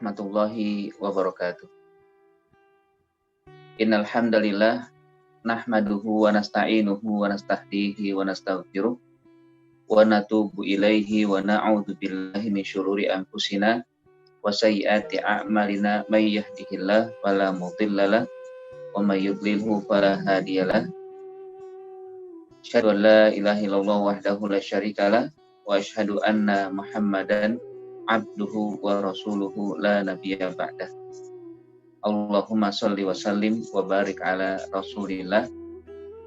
warahmatullahi wabarakatuh. Innal hamdalillah nahmaduhu wa nasta'inuhu wa nastahdihi wa nastaghfiruh wa natubu ilaihi wa na'udzu billahi min syururi anfusina wa sayyiati a'malina may yahdihillahu fala mudhillalah wa may yudlilhu fala hadiyalah. Asyhadu an la ilaha illallah wahdahu la syarikalah wa asyhadu anna Muhammadan abduhu wa rasuluhu la nabiyya ba'dah. Allahumma sholli wa sallim wa barik ala rasulillah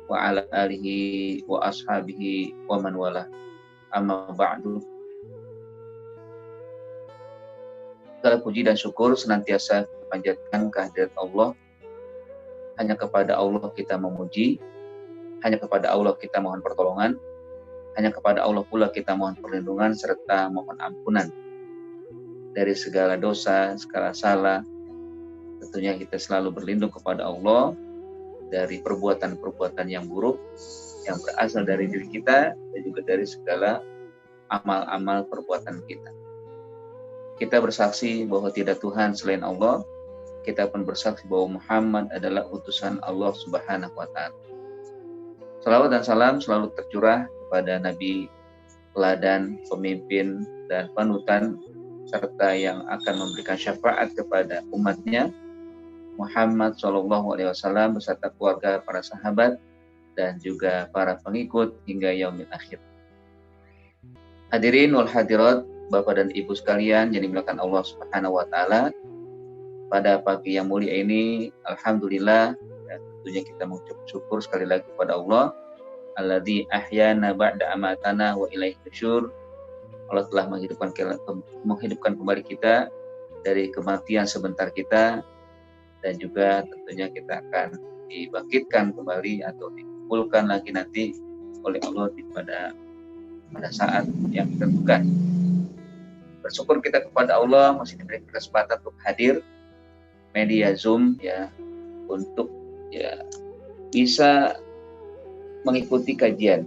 wa ala alihi wa ashabihi wa man wala. Amma ba'du. Segala puji dan syukur senantiasa dipanjatkan kehadirat Allah. Hanya kepada Allah kita memuji, hanya kepada Allah kita mohon pertolongan, hanya kepada Allah pula kita mohon perlindungan serta mohon ampunan dari segala dosa, segala salah. Tentunya kita selalu berlindung kepada Allah dari perbuatan-perbuatan yang buruk yang berasal dari diri kita dan juga dari segala amal-amal perbuatan kita. Kita bersaksi bahwa tidak Tuhan selain Allah. Kita pun bersaksi bahwa Muhammad adalah utusan Allah Subhanahu wa Ta'ala. Salawat dan salam selalu tercurah kepada Nabi teladan, pemimpin dan panutan serta yang akan memberikan syafaat kepada umatnya, Muhammad SAW beserta keluarga, para sahabat dan juga para pengikut hingga yaumil akhir. Hadirin wal hadirat, Bapak dan Ibu sekalian yang dimuliakan Allah Subhanahu wa Ta'ala, pada pagi yang mulia ini alhamdulillah ya, tentunya kita mengucap syukur sekali lagi kepada Allah alladzi ahyana ba'da amatana wa ilaihi nusyur. Allah telah menghidupkan kembali kita dari kematian sebentar kita, dan juga tentunya kita akan dibangkitkan kembali atau dikumpulkan lagi nanti oleh Allah pada saat yang ditentukan. Bersyukur kita kepada Allah masih diberi kesempatan untuk hadir media Zoom ya, untuk ya bisa mengikuti kajian,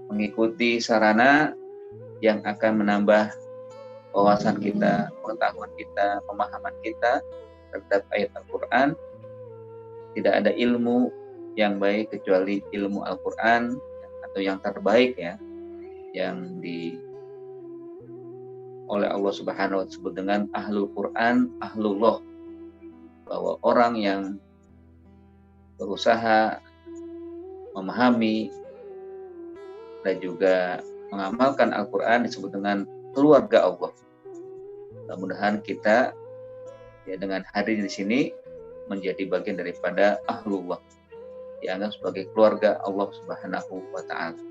mengikuti sarana yang akan menambah wawasan kita, pengetahuan kita, pemahaman kita terhadap ayat Al-Quran. Tidak ada ilmu yang baik kecuali ilmu Al-Quran, atau yang terbaik ya, yang oleh Allah Subhanahu wa Ta'ala disebut dengan Ahlul Quran, Ahlullah, bahwa orang yang berusaha memahami dan juga mengamalkan Al-Quran disebut dengan keluarga Allah. Mudah-mudahan kita ya dengan hadir di sini menjadi bagian daripada Ahlullah, dianggap sebagai keluarga Allah Subhanahu wa Ta'ala.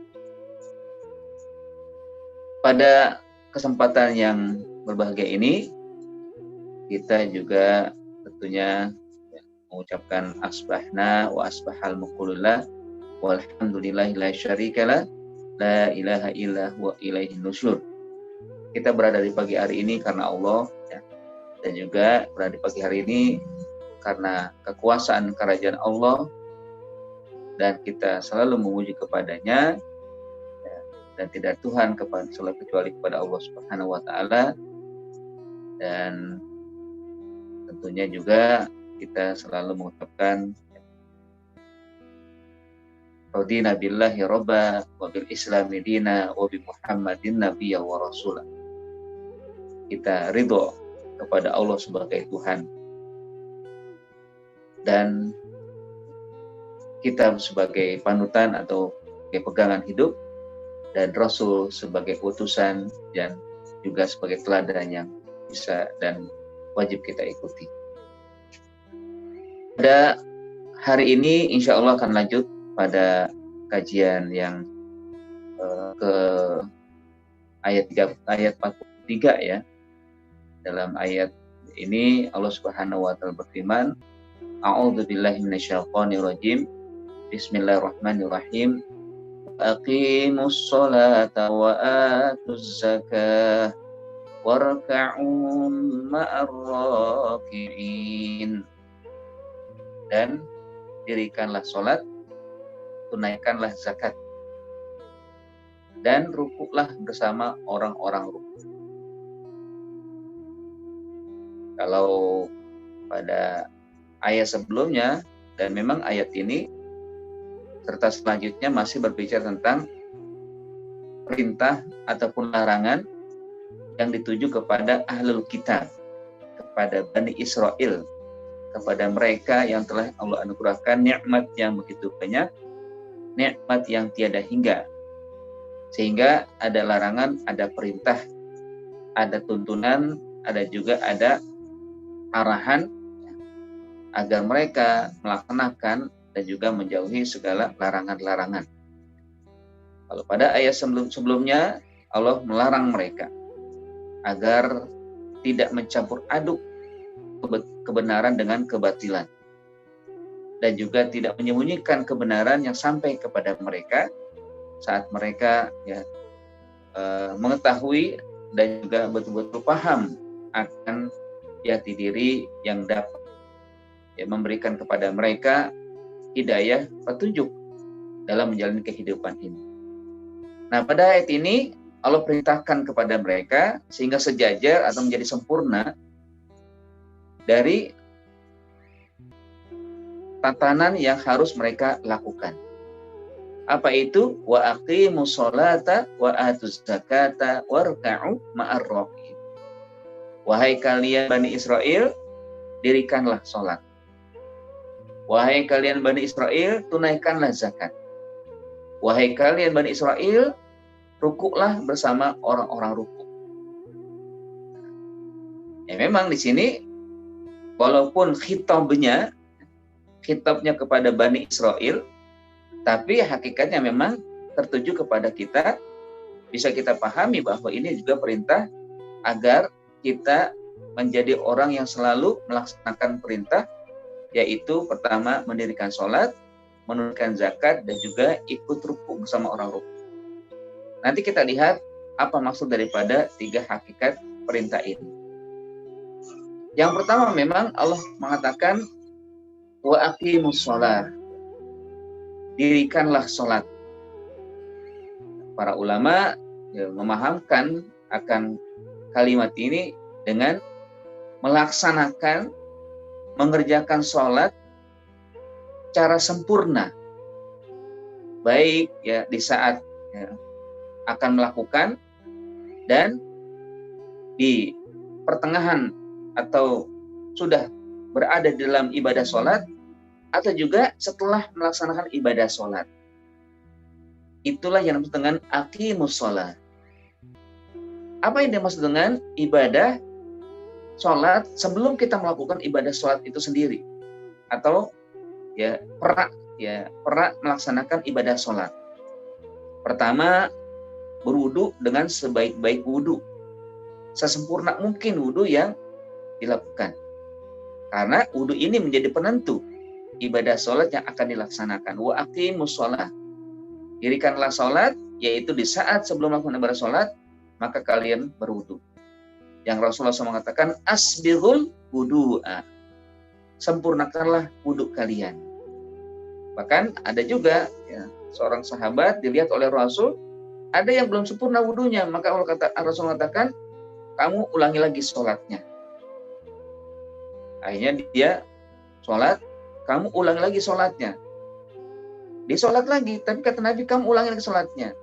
Pada kesempatan yang berbahagia ini kita juga tentunya mengucapkan asbahna wa asbahal muqulullah walhamdulillahi la syarikalah la ilaha illa huwa ilaihi nusyur. Kita berada di pagi hari ini karena Allah ya, dan juga berada di pagi hari ini karena kekuasaan kerajaan Allah, dan kita selalu memuji kepadanya ya, dan tidak Tuhan kecuali kepada Allah Subhanahu wa Ta'ala. Dan tentunya juga kita selalu mengucapkan radina billahi robba wa bil islami dina wa bi muhammadin nabiyya wa rasulah. Kita ridho kepada Allah sebagai Tuhan, dan kita sebagai panutan atau sebagai pegangan hidup, dan Rasul sebagai utusan dan juga sebagai teladan yang bisa dan wajib kita ikuti. Pada hari ini insya Allah akan lanjut pada kajian yang ke ayat 43 ya. Dalam ayat ini Allah Subhanahu wa Ta'ala berfirman, A'udzubillahi minasyaitonirrajim. Bismillahirrahmanirrahim. Aqimus sholata wa atuz zakah warka'u ma'ar raki'in. Dan dirikanlah sholat, tunaikanlah zakat, dan rukuklah bersama orang-orang rukuk. Kalau pada ayat sebelumnya, dan memang ayat ini serta selanjutnya masih berbicara tentang perintah ataupun larangan yang dituju kepada ahlul kitab, kepada Bani Israel, kepada mereka yang telah Allah anugerahkan nikmat yang begitu banyak, nikmat yang tiada hingga. Sehingga ada larangan, ada perintah, ada tuntunan, ada juga ada arahan agar mereka melaksanakan dan juga menjauhi segala larangan-larangan. Kalau pada ayat sebelumnya Allah melarang mereka agar tidak mencampur aduk kebenaran dengan kebatilan, dan juga tidak menyembunyikan kebenaran yang sampai kepada mereka saat mereka mengetahui dan juga betul-betul paham akan jati diri yang dapat memberikan kepada mereka hidayah, petunjuk dalam menjalani kehidupan ini. Nah, pada ayat ini Allah perintahkan kepada mereka sehingga sejajar atau menjadi sempurna dari tatanan yang harus mereka lakukan. Apa itu? Wa aqimus sholata wa atuz zakata warka'u ma'ar raki'in. Wahai kalian Bani Israel, dirikanlah sholat. Wahai kalian Bani Israel, tunaikanlah zakat. Wahai kalian Bani Israel, rukuklah bersama orang-orang rukuk. Ya, memang di sini walaupun khitabnya kepada Bani Israel, tapi hakikatnya memang tertuju kepada kita. Bisa kita pahami bahwa ini juga perintah agar kita menjadi orang yang selalu melaksanakan perintah, yaitu pertama mendirikan sholat, menunaikan zakat, dan juga ikut rukuk bersama orang rukuk. Nanti kita lihat apa maksud daripada 3 hakikat perintah ini. Yang pertama memang Allah mengatakan wa aqimus sholat, dirikanlah sholat. Para ulama memahamkan akan kalimat ini dengan melaksanakan, mengerjakan sholat secara sempurna, baik di saat akan melakukan dan di pertengahan atau sudah berada di dalam ibadah sholat, atau juga setelah melaksanakan ibadah sholat. Itulah yang dimaksud dengan aqimus sholat. Apa yang dimaksud dengan ibadah sholat sebelum kita melakukan ibadah sholat itu sendiri, atau perak melaksanakan ibadah sholat. Pertama, berwudu dengan sebaik-baik wudu, sesempurna mungkin wudu yang dilakukan, karena wudu ini menjadi penentu ibadah sholat yang akan dilaksanakan. Wa aqimus sholat, dirikanlah sholat, yaitu di saat sebelum melakukan ibadah sholat maka kalian berwudu. Yang Rasulullah SAW mengatakan asbighul wudu'a, sempurnakanlah wudu kalian. Bahkan ada juga seorang sahabat dilihat oleh Rasul, ada yang belum sempurna wudunya, maka Rasul mengatakan kamu ulangi lagi sholatnya. Akhirnya dia sholat, kamu ulangi lagi sholatnya. Dia sholat lagi, tapi kata Nabi kamu ulangi lagi sholatnya.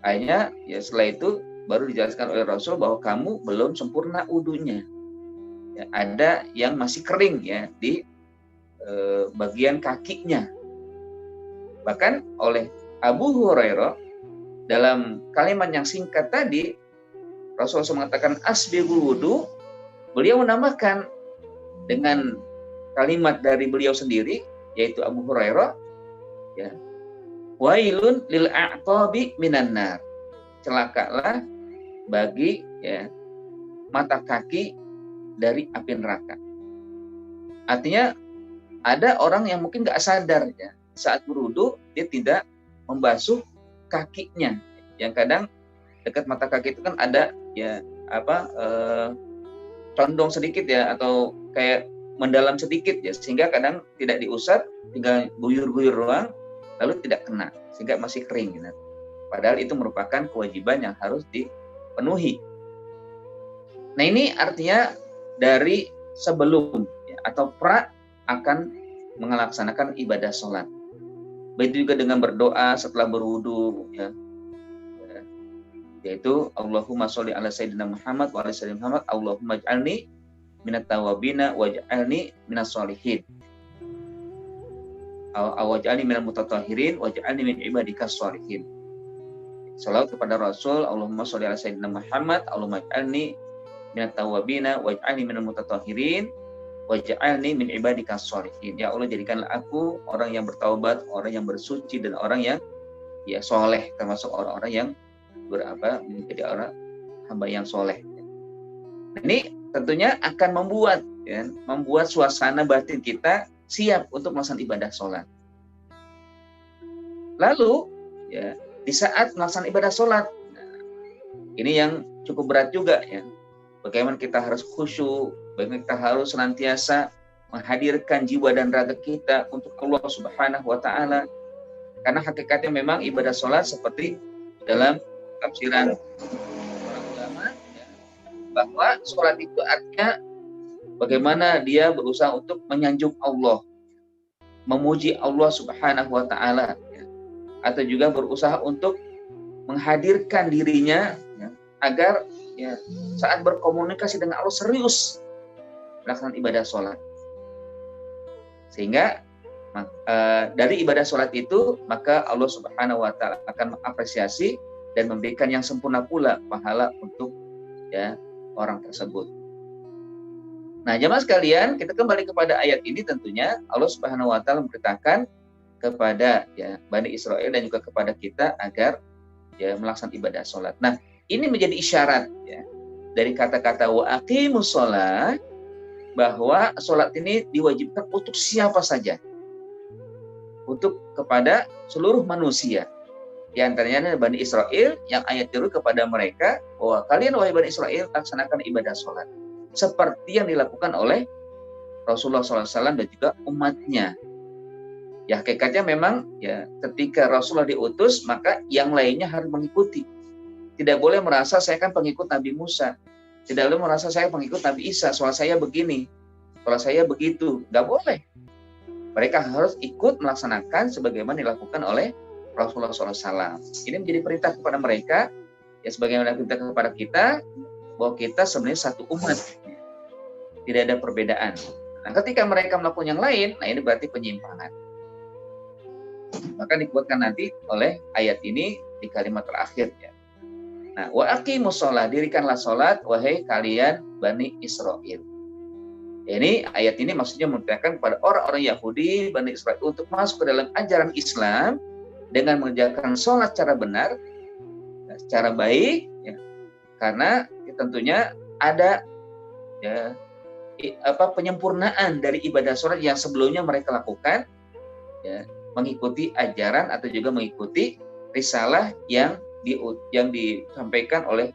Akhirnya setelah itu baru dijelaskan oleh Rasul bahwa kamu belum sempurna wudunya. Ada yang masih kering di bagian kakinya. Bahkan oleh Abu Hurairah dalam kalimat yang singkat tadi, Rasulullah mengatakan asbighul wudu, beliau menambahkan dengan kalimat dari beliau sendiri, yaitu Abu Hurairah, wailun lil a'qabi minan nar, celakalah bagi mata kaki dari api neraka. Artinya ada orang yang mungkin nggak sadar saat berwudu dia tidak membasuh kakinya. Yang kadang dekat mata kaki itu kan ada condong sedikit atau kayak mendalam sedikit sehingga kadang tidak diusap, tinggal guyur-guyur doang, lalu tidak kena, sehingga masih kering. Padahal itu merupakan kewajiban yang harus dipenuhi. Nah, ini artinya dari sebelum ya, atau akan melaksanakan ibadah sholat. Begitu juga dengan berdoa setelah berwudu, ya, yaitu Allahumma sholli ala sayyidina Muhammad wa ala sayyidina Muhammad, Allahumma ij'alni minat tawabina waj'alni minas sholihin, waj'alni minal mutatahhirin waj'alni min ibadikas sholihin. Salawat kepada Rasul, Allahumma sholli ala sayyidina Muhammad, Allahumma ij'alni minat tawabina waj'alni minal mutatahhirin waj'alni min ibadikas sholihin. Ya Allah, jadikanlah aku orang yang bertaubat, orang yang bersuci, dan orang yang ya soleh, termasuk orang-orang yang menjadi orang hamba yang soleh. Ini tentunya akan membuat suasana batin kita siap untuk melaksanakan ibadah sholat. Lalu ya di saat melaksanakan ibadah sholat, ini yang cukup berat juga ya. Bagaimana kita harus khusyuk, bagaimana kita harus senantiasa menghadirkan jiwa dan raga kita untuk Allah Subhanahu wa Ta'ala. Karena hakikatnya memang ibadah sholat seperti dalam tafsiran para ulama ya, bahwa sholat itu artinya bagaimana dia berusaha untuk menyanjung Allah, memuji Allah Subhanahu wa Ta'ala ya, atau juga berusaha untuk menghadirkan dirinya ya, agar ya, saat berkomunikasi dengan Allah serius melaksanakan ibadah sholat. Sehingga dari ibadah sholat itu maka Allah Subhanahu wa Ta'ala akan mengapresiasi dan memberikan yang sempurna pula pahala untuk ya orang tersebut. Nah, jemaah sekalian, kita kembali kepada ayat ini. Tentunya Allah Subhanahu wa Ta'ala memberitakan kepada ya Bani Israel dan juga kepada kita agar ya melaksanakan ibadah sholat. Nah, ini menjadi isyarat ya dari kata-kata wa aqimus sholat, bahwa sholat ini diwajibkan untuk siapa saja, untuk kepada seluruh manusia. Di antaranya Bani Israel, yang ayat itu kepada mereka bahwa kalian wahai Bani Israel laksanakan ibadah sholat seperti yang dilakukan oleh Rasulullah SAW dan juga umatnya. Ya hakikatnya memang ya ketika Rasulullah diutus maka yang lainnya harus mengikuti. Tidak boleh merasa saya kan pengikut Nabi Musa, tidak boleh merasa saya pengikut Nabi Isa, soal saya begini, soal saya begitu. Nggak boleh. Mereka harus ikut melaksanakan sebagaimana dilakukan oleh Rasulullah SAW. Ini menjadi perintah kepada mereka, ya sebagaimana perintah kepada kita, bahwa kita sebenarnya satu umat, tidak ada perbedaan. Nah, ketika mereka melakukan yang lain, nah ini berarti penyimpangan. Maka dikuatkan nanti oleh ayat ini di kalimat terakhir ya. Nah, wa aqimus sholat, dirikanlah sholat, wahai kalian Bani Israel. Ini ayat ini maksudnya memerintahkan kepada orang-orang Yahudi, Bani Israel, untuk masuk ke dalam ajaran Islam dengan mengerjakan sholat secara benar, secara baik, ya. Karena ya, tentunya ada ya, penyempurnaan dari ibadah sholat yang sebelumnya mereka lakukan, ya, mengikuti ajaran atau juga mengikuti risalah yang disampaikan oleh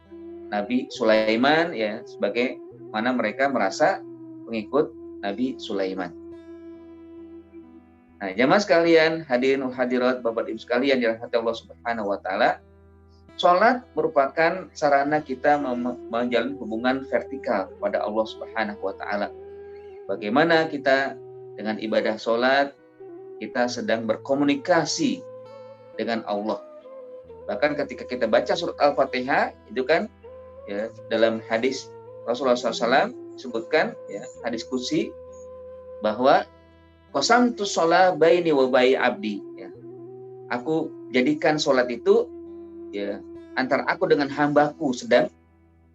Nabi Sulaiman, ya, sebagai mana mereka merasa pengikut Nabi Sulaiman. Nah, jamaah sekalian, hadirin hadirat, Bapak Ibu sekalian dirahmati Allah Subhanahu wa Ta'ala, sholat merupakan sarana kita menjalin hubungan vertikal kepada Allah Subhanahu wa Ta'ala. Bagaimana kita dengan ibadah sholat, kita sedang berkomunikasi dengan Allah. Bahkan ketika kita baca surat Al-Fatihah, itu kan ya, dalam hadis Rasulullah SAW disebutkan ya, hadis qudsi, bahwa qasamtu sholat baini wa bai abdi, ya. Aku jadikan sholat itu ya antara aku dengan hambaku sedang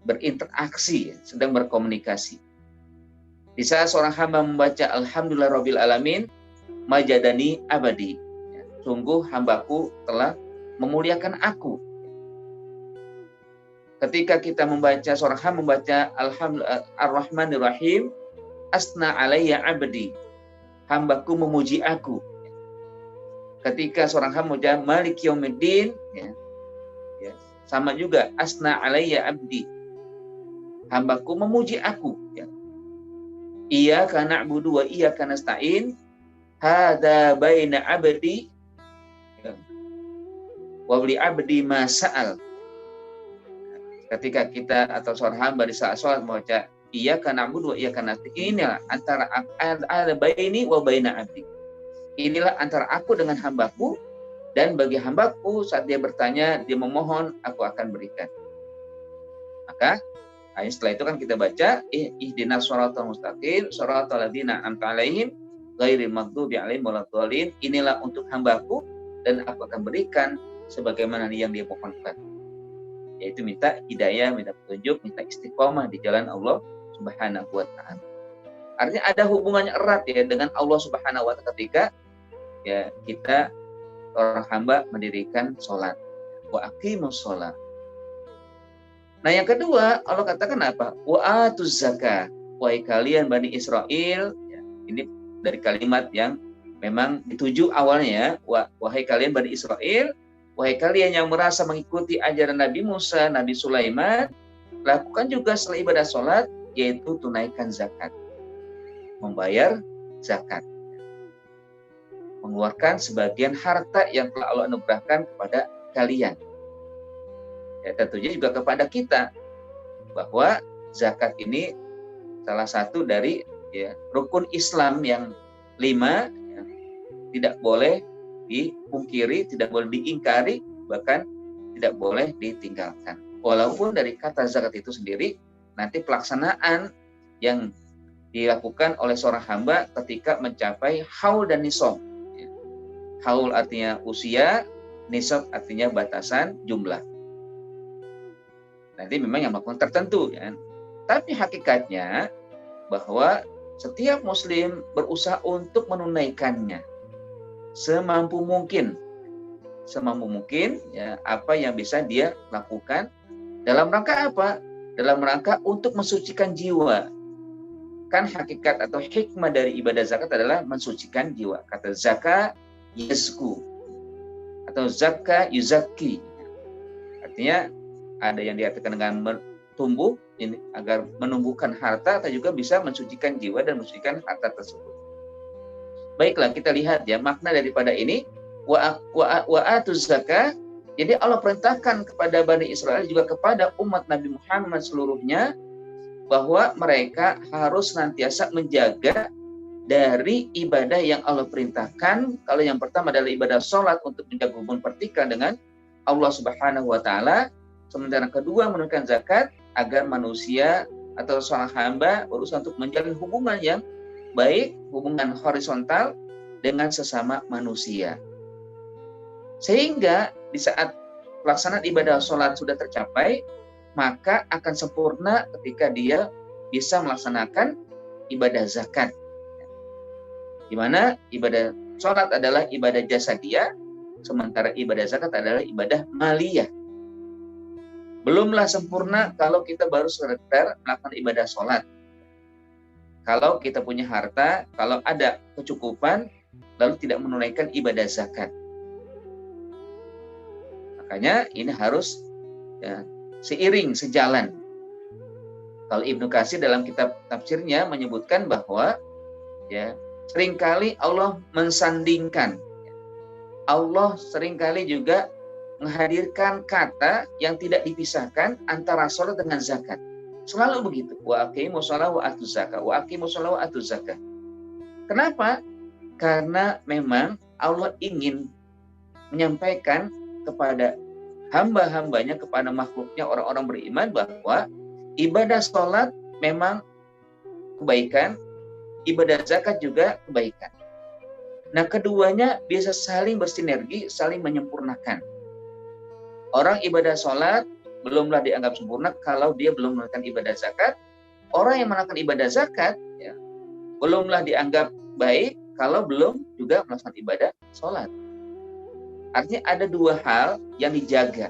berinteraksi, ya, sedang berkomunikasi. Di saat seorang hamba membaca Alhamdulillah Rabbil Alamin majadani abadi, ya, sungguh hambaku telah memuliakan aku. Ketika kita membaca, seorang hamba membaca Alhamdulillah Ar-Rahmanir Rahim, asna alayya abdi, hambaku memuji aku. Ketika seorang hamba membaca Malik Yaumiddin, ya, sama juga asna alayya abdi, hambaku memuji aku. Ya. Iyyaka na'budu wa iyyaka nasta'in, hadza baina abdi wa li abdi ma sa'al. Ketika kita atau seorang hamba di saat sholat membaca Iyyaka na'budu wa iyyaka nasta'in. Inilah antara ada baini wa baina abdi. Inilah antara aku dengan hambaku, dan bagi hambaku saat dia bertanya, dia memohon, aku akan berikan. Maka setelah itu kan kita baca ihdinas shiratal mustaqim shiratal ladzina an'amta 'alaihim ghairil maghdubi 'alaihim waladdallin. Inilah untuk hambaku dan aku akan berikan sebagaimana yang dia mohonkan. Yaitu minta hidayah, minta petunjuk, minta istiqomah di jalan Allah Subhanahu wa ta'ala. Artinya ada hubungannya erat ya dengan Allah Subhanahu wa ta'ala ketika ya kita orang hamba mendirikan sholat. Wa aqimus sholat. Nah yang kedua Allah katakan apa? Wa atuz zakah. Wahai kalian Bani Israel. Ya, ini dari kalimat yang memang dituju awalnya. Wahai kalian Bani Israel. Wahai kalian yang merasa mengikuti ajaran Nabi Musa, Nabi Sulaiman, lakukan juga setelah ibadah sholat, yaitu tunaikan zakat. Membayar zakat. Mengeluarkan sebagian harta yang telah Allah anugerahkan kepada kalian. Ya, tentunya juga kepada kita. Bahwa zakat ini salah satu dari ya, rukun Islam yang 5, ya, tidak boleh dipungkiri, tidak boleh diingkari, bahkan tidak boleh ditinggalkan. Walaupun dari kata zakat itu sendiri, nanti pelaksanaan yang dilakukan oleh seorang hamba ketika mencapai haul dan nisab. Haul artinya usia, nisab artinya batasan jumlah. Nanti memang yang melakukan tertentu, ya. Tapi hakikatnya bahwa setiap muslim berusaha untuk menunaikannya semampu mungkin ya, apa yang bisa dia lakukan dalam rangka apa? Dalam rangka untuk mensucikan jiwa. Kan hakikat atau hikmah dari ibadah zakat adalah mensucikan jiwa. Kata zakat yazku atau zakka yuzakki. Artinya ada yang diartikan dengan tumbuh ini agar menumbuhkan harta, atau juga bisa mensucikan jiwa dan mensucikan harta tersebut. Baiklah, kita lihat ya makna daripada ini wa atuz zakah. Jadi Allah perintahkan kepada Bani Israel juga kepada umat Nabi Muhammad seluruhnya bahwa mereka harus senantiasa menjaga dari ibadah yang Allah perintahkan. Kalau yang pertama adalah ibadah sholat untuk menjaga hubungan vertikal dengan Allah Subhanahu wa ta'ala. Sementara kedua menunaikan zakat agar manusia atau seorang hamba berusaha untuk menjalin hubungan yang baik, hubungan horizontal dengan sesama manusia. Sehingga di saat pelaksanaan ibadah sholat sudah tercapai, maka akan sempurna ketika dia bisa melaksanakan ibadah zakat. Di mana ibadah sholat adalah ibadah jasadiyah, sementara ibadah zakat adalah ibadah maliyah. Belumlah sempurna kalau kita baru sekedar melakukan ibadah sholat. Kalau kita punya harta, kalau ada kecukupan, lalu tidak menunaikan ibadah zakat. Makanya ini harus ya, seiring, sejalan. Kalau Ibnu Katsir dalam kitab tafsirnya menyebutkan bahwa ya seringkali Allah mensandingkan. Allah seringkali juga menghadirkan kata yang tidak dipisahkan antara sholat dengan zakat. Selalu begitu. Wa aqimus shalah wa atuz zakah. Wa aqimus shalah wa atuz zakah. Kenapa? Karena memang Allah ingin menyampaikan kepada hamba-hambanya, kepada makhluknya, orang-orang beriman bahwa ibadah sholat memang kebaikan, ibadah zakat juga kebaikan. Nah, keduanya bisa saling bersinergi, saling menyempurnakan. Orang ibadah sholat belumlah dianggap sempurna kalau dia belum melakukan ibadah zakat. Orang yang melakukan ibadah zakat ya, belumlah dianggap baik kalau belum juga melakukan ibadah sholat. Artinya ada dua hal yang dijaga.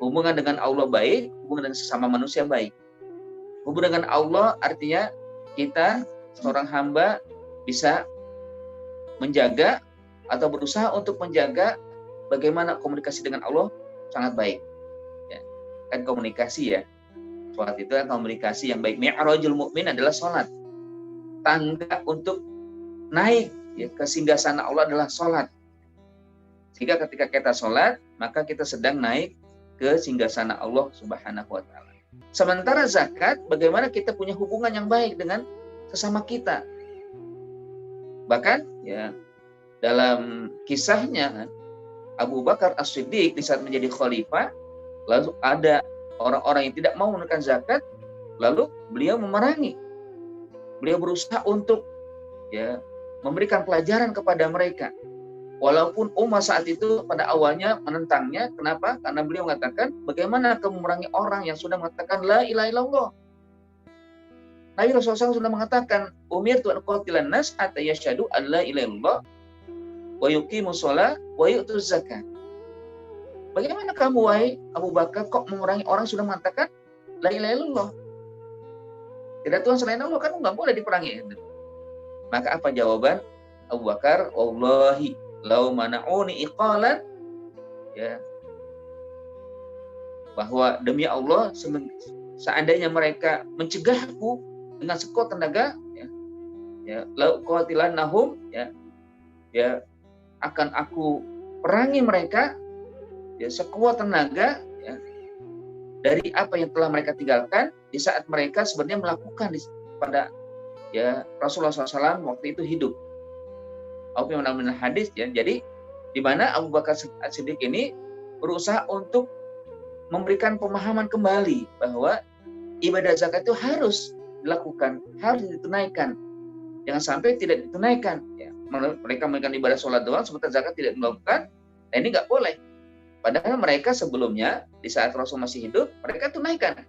Hubungan dengan Allah baik, hubungan dengan sesama manusia baik. Hubungan dengan Allah artinya kita, seorang hamba, bisa menjaga atau berusaha untuk menjaga bagaimana komunikasi dengan Allah sangat baik. Ya, kan komunikasi ya. Sholat itu kan komunikasi yang baik. Mi'rajul mu'min adalah sholat. Tangga untuk naik ya, ke singgasana Allah adalah sholat. Sehingga ketika kita sholat, maka kita sedang naik ke singgasana Allah Subhanahu wa ta'ala. Sementara zakat, bagaimana kita punya hubungan yang baik dengan sesama kita. Bahkan ya dalam kisahnya Abu Bakar As-Siddiq di saat menjadi khalifah, lalu ada orang-orang yang tidak mau menunaikan zakat, lalu beliau memerangi. Beliau berusaha untuk ya memberikan pelajaran kepada mereka. Walaupun Umar saat itu pada awalnya menentangnya, kenapa? Karena beliau mengatakan, bagaimana kamu memerangi orang yang sudah mengatakan la ilaha illallah. Nabi Rasulullah SAW sudah mengatakan, umirtu an uqatilan nas hatta yashhadu an la ilaha illallah wa yuqimus shalah wa yu'tuz zakat. Bagaimana kamu wahai Abu Bakar kok memerangi orang yang sudah mengatakan la ilaha illallah? Tidak Tuhan selain Allah, kan nggak boleh diperangi. Maka apa jawaban Abu Bakar? Wallahi lau mana'uni iqalan, ya, bahwa demi Allah seandainya mereka mencegahku dengan sekuat tenaga, ya lau qatilannahum, ya akan aku perangi mereka ya sekuat tenaga, ya, dari apa yang telah mereka tinggalkan di saat mereka sebenarnya melakukan pada ya Rasulullah SAW waktu itu hidup. Apa yang namanya hadis, ya. Jadi di mana Abu Bakar As-Siddiq ini berusaha untuk memberikan pemahaman kembali bahwa ibadah zakat itu harus dilakukan, harus ditunaikan. Jangan sampai tidak ditunaikan. Ya. Mereka memberikan ibadah sholat doang, sementara zakat tidak dilakukan. Nah ini nggak boleh. Padahal mereka sebelumnya di saat Rasul masih hidup, mereka tunaikan.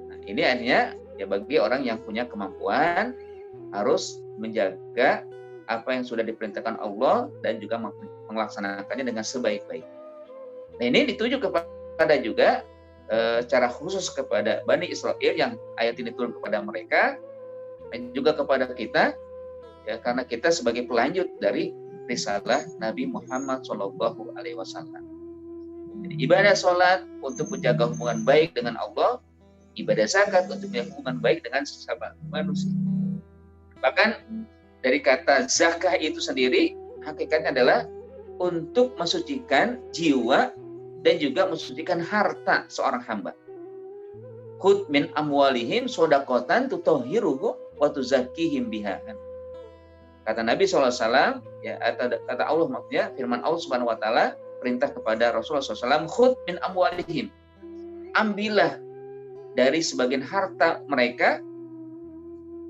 Nah, ini artinya ya bagi orang yang punya kemampuan harus menjaga apa yang sudah diperintahkan Allah dan juga melaksanakannya dengan sebaik-baik. Nah, ini dituju kepada juga secara khusus kepada Bani Israel yang ayat ini turun kepada mereka dan juga kepada kita, ya karena kita sebagai pelanjut dari risalah Nabi Muhammad SAW. Jadi, ibadah sholat untuk menjaga hubungan baik dengan Allah, ibadah zakat untuk menjaga hubungan baik dengan sesama manusia. Bahkan dari kata zakah itu sendiri hakikatnya adalah untuk mensucikan jiwa dan juga mensucikan harta seorang hamba. Khudh min amwalihim shadaqatan tutahhiruhum wa tuzakkihim biha. Kata Nabi SAW, ya kata Allah maksudnya firman Allah Subhanahu wa taala perintah kepada Rasulullah SAW, khudh min amwalihim. Ambillah dari sebagian harta mereka,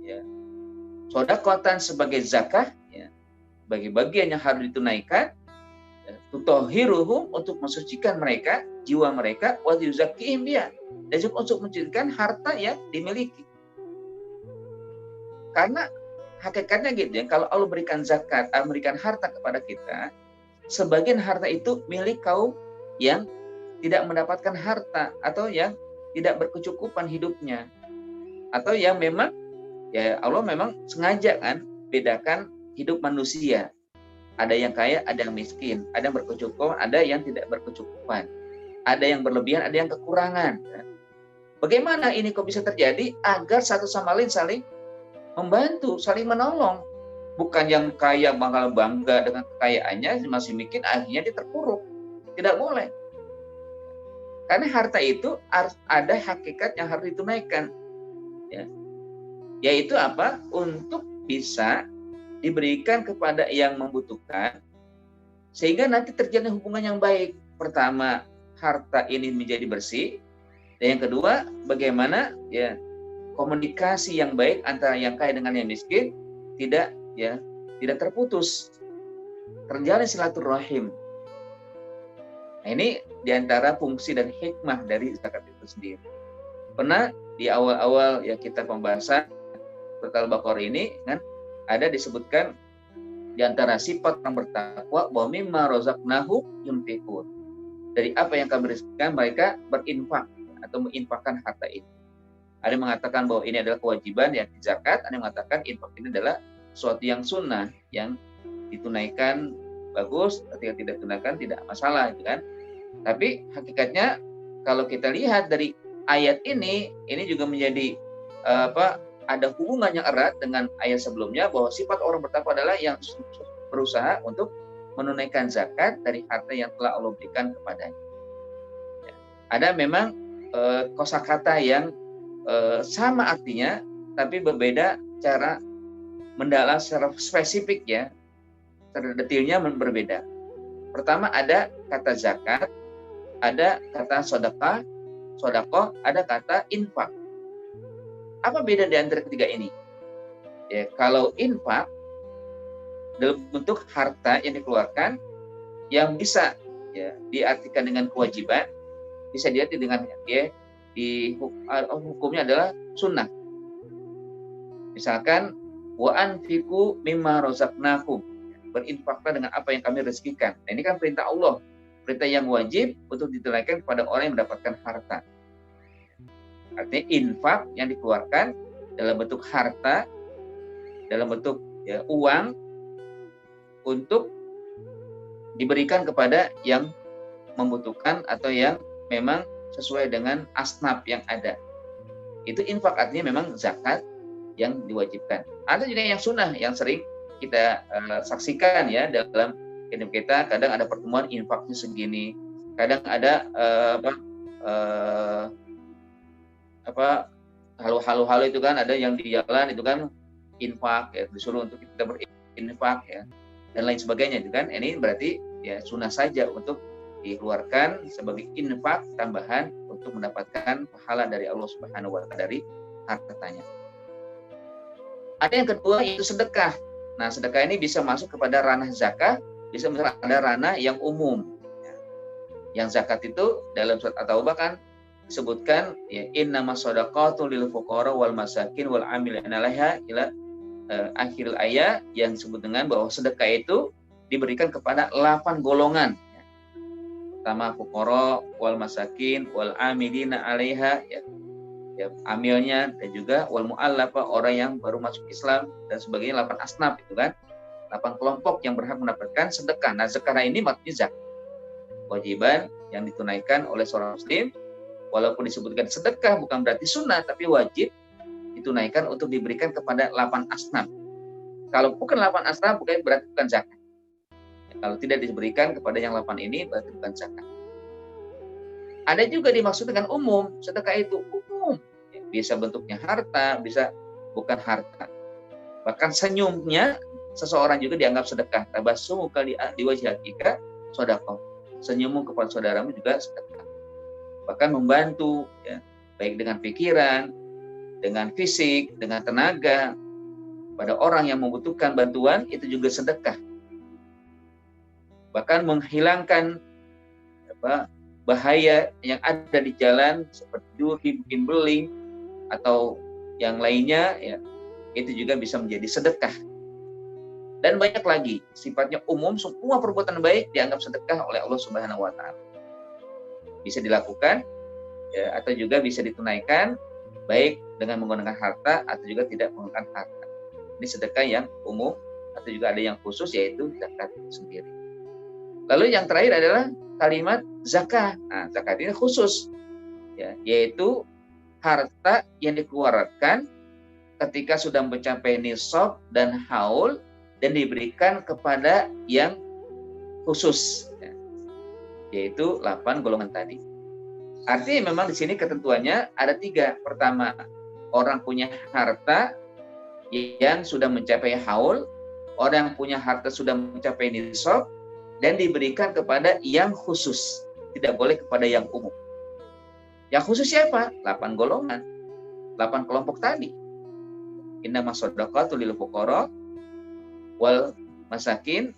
ya, shadaqatan sebagai zakah, ya, bagi bagian yang harus ditunaikan, ya, tutahhiruhum untuk mensucikan mereka, jiwa mereka, wa tuzakkihim biha, dan juga untuk mensucikan harta yang dimiliki. Karena hakikatnya gitu ya, kalau Allah berikan zakat, memberikan harta kepada kita, sebagian harta itu milik kaum yang tidak mendapatkan harta atau yang tidak berkecukupan hidupnya, atau yang memang ya Allah memang sengaja kan bedakan hidup manusia. Ada yang kaya, ada yang miskin, ada yang berkecukupan, ada yang tidak berkecukupan, ada yang berlebihan, ada yang kekurangan. Bagaimana ini kok bisa terjadi? Agar satu sama lain saling membantu, saling menolong. Bukan yang kaya bangga dengan kekayaannya, masih mikir akhirnya dia terpuruk. Tidak boleh. Karena harta itu harus ada hakikat yang harus ditunaikan. Ya. Yaitu apa? Untuk bisa diberikan kepada yang membutuhkan, sehingga nanti terjadi hubungan yang baik. Pertama, harta ini menjadi bersih. Dan yang kedua, bagaimana ya komunikasi yang baik antara yang kaya dengan yang miskin tidak terputus, terjalin silaturahim. Nah, ini diantara fungsi dan hikmah dari zakat itu sendiri. Pernah di awal-awal ya kita pembahasan surat Al-Baqarah ini kan ada disebutkan diantara sifat yang bertakwa bahwa mimma razaqnahum yunfiqun. Dari apa yang kami berikan mereka berinfak atau menginfakkan harta itu. Ada yang mengatakan bahwa ini adalah kewajiban yang zakat, ada yang mengatakan infak ini adalah sesuatu yang sunnah, yang ditunaikan bagus, ketika tidak ditunaikan tidak masalah, gitu kan. Tapi hakikatnya kalau kita lihat dari ayat ini juga menjadi ada hubungan yang erat dengan ayat sebelumnya bahwa sifat orang bertakwa adalah yang berusaha untuk menunaikan zakat dari harta yang telah Allah berikan kepadanya. Ya. Ada memang kosakata yang sama artinya, tapi berbeda cara mendalam secara spesifik ya, secara detailnya berbeda. Pertama ada kata zakat, ada kata sedekah, sodakoh, ada kata infak. Apa beda di antara ketiga ini? Ya, kalau infak dalam bentuk harta yang dikeluarkan yang bisa ya diartikan dengan kewajiban, bisa diartikan dengan ya hukumnya adalah sunnah. Misalkan wa anfiqu mimma razaqnakum, berinfaklah dengan apa yang kami rezekikan. Nah, ini kan perintah Allah, perintah yang wajib untuk ditunaikan kepada orang yang mendapatkan harta. Artinya infak yang dikeluarkan dalam bentuk harta, dalam bentuk ya, uang untuk diberikan kepada yang membutuhkan atau yang memang sesuai dengan asnaf yang ada. Itu infak, artinya memang zakat yang diwajibkan. Ada juga yang sunnah yang sering kita saksikan ya dalam hidup kita. Kadang ada pertemuan infaknya segini, kadang ada halo itu kan, ada yang di jalan itu kan infak ya, disuruh untuk kita berinfak ya dan lain sebagainya itu kan. Ini berarti ya sunnah saja untuk dikeluarkan sebagai infak tambahan untuk mendapatkan pahala dari Allah Subhanahu wa taala dari hartanya. Ada yang kedua yaitu sedekah. Nah, sedekah ini bisa masuk kepada ranah zakat, bisa masuk pada ranah yang umum. Yang zakat itu dalam surat At-Taubah kan disebutkan ya innamas shadaqatu lil fuqara wal masakin wal amilina 'alaiha ila akhir ayat, yang disebut dengan bahwa sedekah itu diberikan kepada 8 golongan. Pertama fuqara wal masakin wal amilina 'alaiha ya, amilnya, dan juga wal mu'allafah, orang yang baru masuk Islam dan sebagainya, 8 asnaf itu kan, 8 kelompok yang berhak mendapatkan sedekah. Nah, sedekah ini maksudnya zakat, kewajiban yang ditunaikan oleh seorang muslim. Walaupun disebutkan sedekah bukan berarti sunnah, tapi wajib ditunaikan untuk diberikan kepada 8 asnaf. Kalau bukan 8 asnaf bukan berarti bukan zakat. Kalau tidak diberikan kepada yang 8 ini berarti bukan zakat. Ada juga dimaksud dengan umum, sedekah itu umum. Bisa bentuknya harta, bisa bukan harta. Bahkan senyumnya seseorang juga dianggap sedekah. Tabassumu kali di wajhi akika sedekah. Senyummu kepada saudaramu juga sedekah. Bahkan membantu ya, baik dengan pikiran, dengan fisik, dengan tenaga pada orang yang membutuhkan bantuan, itu juga sedekah. Bahkan menghilangkan bahaya yang ada di jalan seperti duri, bikin beling atau yang lainnya ya, itu juga bisa menjadi sedekah. Dan banyak lagi sifatnya umum, semua perbuatan baik dianggap sedekah oleh Allah Subhanahu wa taala. Bisa dilakukan ya, atau juga bisa ditunaikan baik dengan menggunakan harta atau juga tidak menggunakan harta. Ini sedekah yang umum atau juga ada yang khusus, yaitu zakat sendiri. Lalu yang terakhir adalah kalimat zakat. Nah, zakat ini khusus ya, yaitu harta yang dikeluarkan ketika sudah mencapai nisab dan haul dan diberikan kepada yang khusus ya, yaitu 8 golongan tadi. Artinya memang di sini ketentuannya ada 3. Pertama, orang punya harta yang sudah mencapai haul, orang yang punya harta sudah mencapai nisab, dan diberikan kepada yang khusus, tidak boleh kepada yang umum. Yang khusus siapa? 8 golongan, 8 kelompok tadi. Innamas shadaqatu lil fuqara wal masakin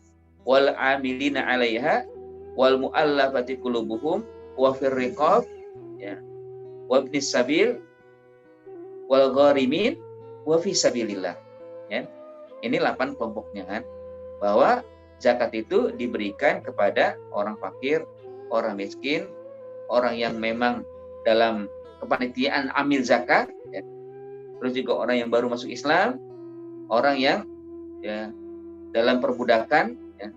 wal amilina 'alaiha wal mu'allafati qulubuhum wa fir riqab ya wa ibnis sabil wal gharimin wa fi sabilillah ya. Ini 8 kelompoknya kan, bahwa zakat itu diberikan kepada orang fakir, orang miskin, orang yang memang dalam kepanitiaan amil zakat ya. Terus juga orang yang baru masuk Islam, orang yang ya dalam perbudakan ya,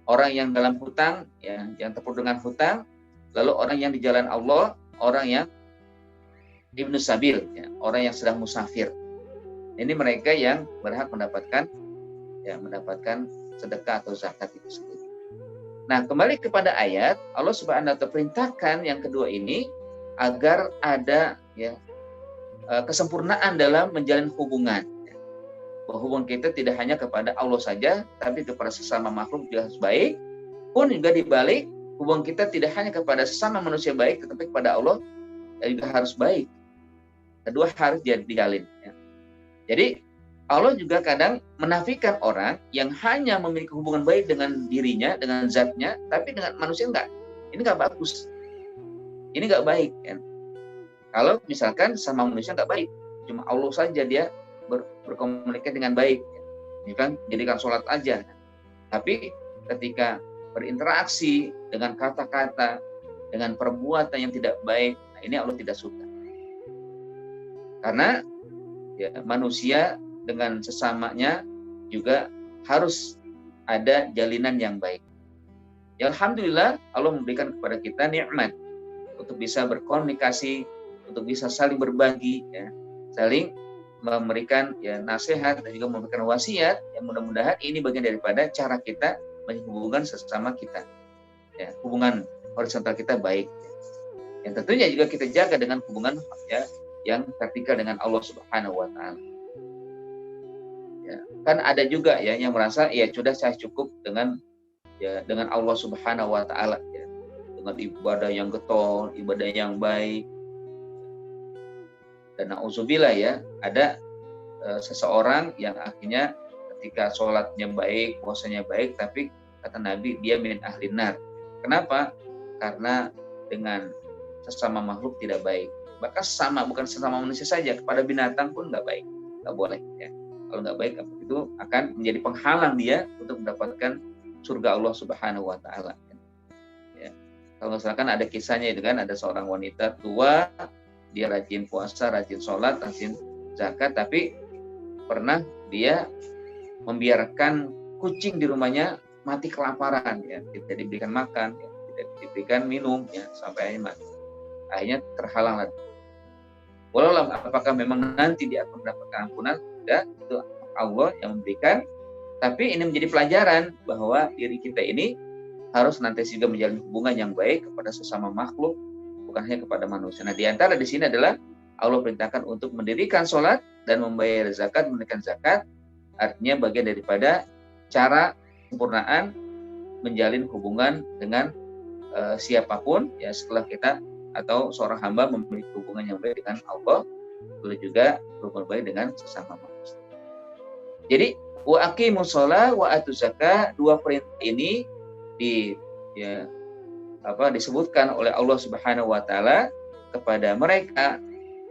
orang yang dalam hutang ya, yang terpuruk dengan hutang, lalu orang yang di jalan Allah, orang yang ibnu sabil ya, orang yang sedang musafir. Ini mereka yang berhak mendapatkan sedekah atau zakat itu sendiri. Nah, kembali kepada ayat, Allah Subhanahu wa taala perintahkan yang kedua ini agar ada ya kesempurnaan dalam menjalin hubungan. Bahwa hubungan kita tidak hanya kepada Allah saja, tapi kepada sesama makhluk juga harus baik. Pun juga dibalik, hubungan kita tidak hanya kepada sesama manusia baik, tetapi kepada Allah juga harus baik. Kedua harus dijalin. Ya. Jadi Allah juga kadang menafikan orang yang hanya memiliki hubungan baik dengan dirinya, dengan zatnya, tapi dengan manusia enggak. Ini enggak bagus. Ini enggak baik. Kan? Kalau misalkan sama manusia enggak baik, cuma Allah saja dia berkomunikasi dengan baik. Kan jadikan sholat aja. Tapi ketika berinteraksi dengan kata-kata, dengan perbuatan yang tidak baik, nah ini Allah tidak suka. Karena ya, manusia dengan sesamanya juga harus ada jalinan yang baik. Ya, alhamdulillah Allah memberikan kepada kita nikmat untuk bisa berkomunikasi, untuk bisa saling berbagi, ya, saling memberikan ya nasihat dan juga memberikan wasiat. Yang mudah-mudahan ini bagian daripada cara kita menghubungkan sesama kita. Ya, hubungan horizontal kita baik. Yang tentunya juga kita jaga dengan hubungan ya yang vertikal dengan Allah Subhanahu wa taala. Ya, kan ada juga ya yang merasa ya sudah saya cukup dengan Allah Subhanahu wa taala ya. Dengan ibadah yang getol, ibadah yang baik. Dan na'udzubillah ya, ada seseorang yang akhirnya ketika sholatnya baik, puasanya baik, tapi kata Nabi dia min ahli nar. Kenapa? Karena dengan sesama makhluk tidak baik. Bahkan sama, bukan sesama manusia saja, kepada binatang pun nggak baik, nggak boleh. Ya. Kalau nggak baik, itu akan menjadi penghalang dia untuk mendapatkan surga Allah Subhanahu Wa Taala. Ya. Kalau misalkan ada kisahnya itu kan, ada seorang wanita tua, dia rajin puasa, rajin sholat, rajin zakat, tapi pernah dia membiarkan kucing di rumahnya mati kelaparan, ya, tidak diberikan makan, ya, tidak diberikan minum, ya, sampai akhirnya mati. Akhirnya terhalang lagi. Walau apakah memang nanti dia akan mendapatkan ampunan? Tidak, itu Allah yang memberikan. Tapi ini menjadi pelajaran bahwa diri kita ini harus nanti juga menjalin hubungan yang baik kepada sesama makhluk, bukan hanya kepada manusia. Nah, di antara di sini adalah Allah perintahkan untuk mendirikan sholat dan membayar zakat, menunaikan zakat, artinya bagian daripada cara sempurnaan menjalin hubungan dengan siapapun ya setelah kita atau seorang hamba memiliki hubungan yang baik dengan Allah, lalu juga hubungan baik dengan sesama manusia. Jadi wa aqimus shalah wa atuz zakat, dua perintah ini disebutkan oleh Allah Subhanahu wa taala kepada mereka,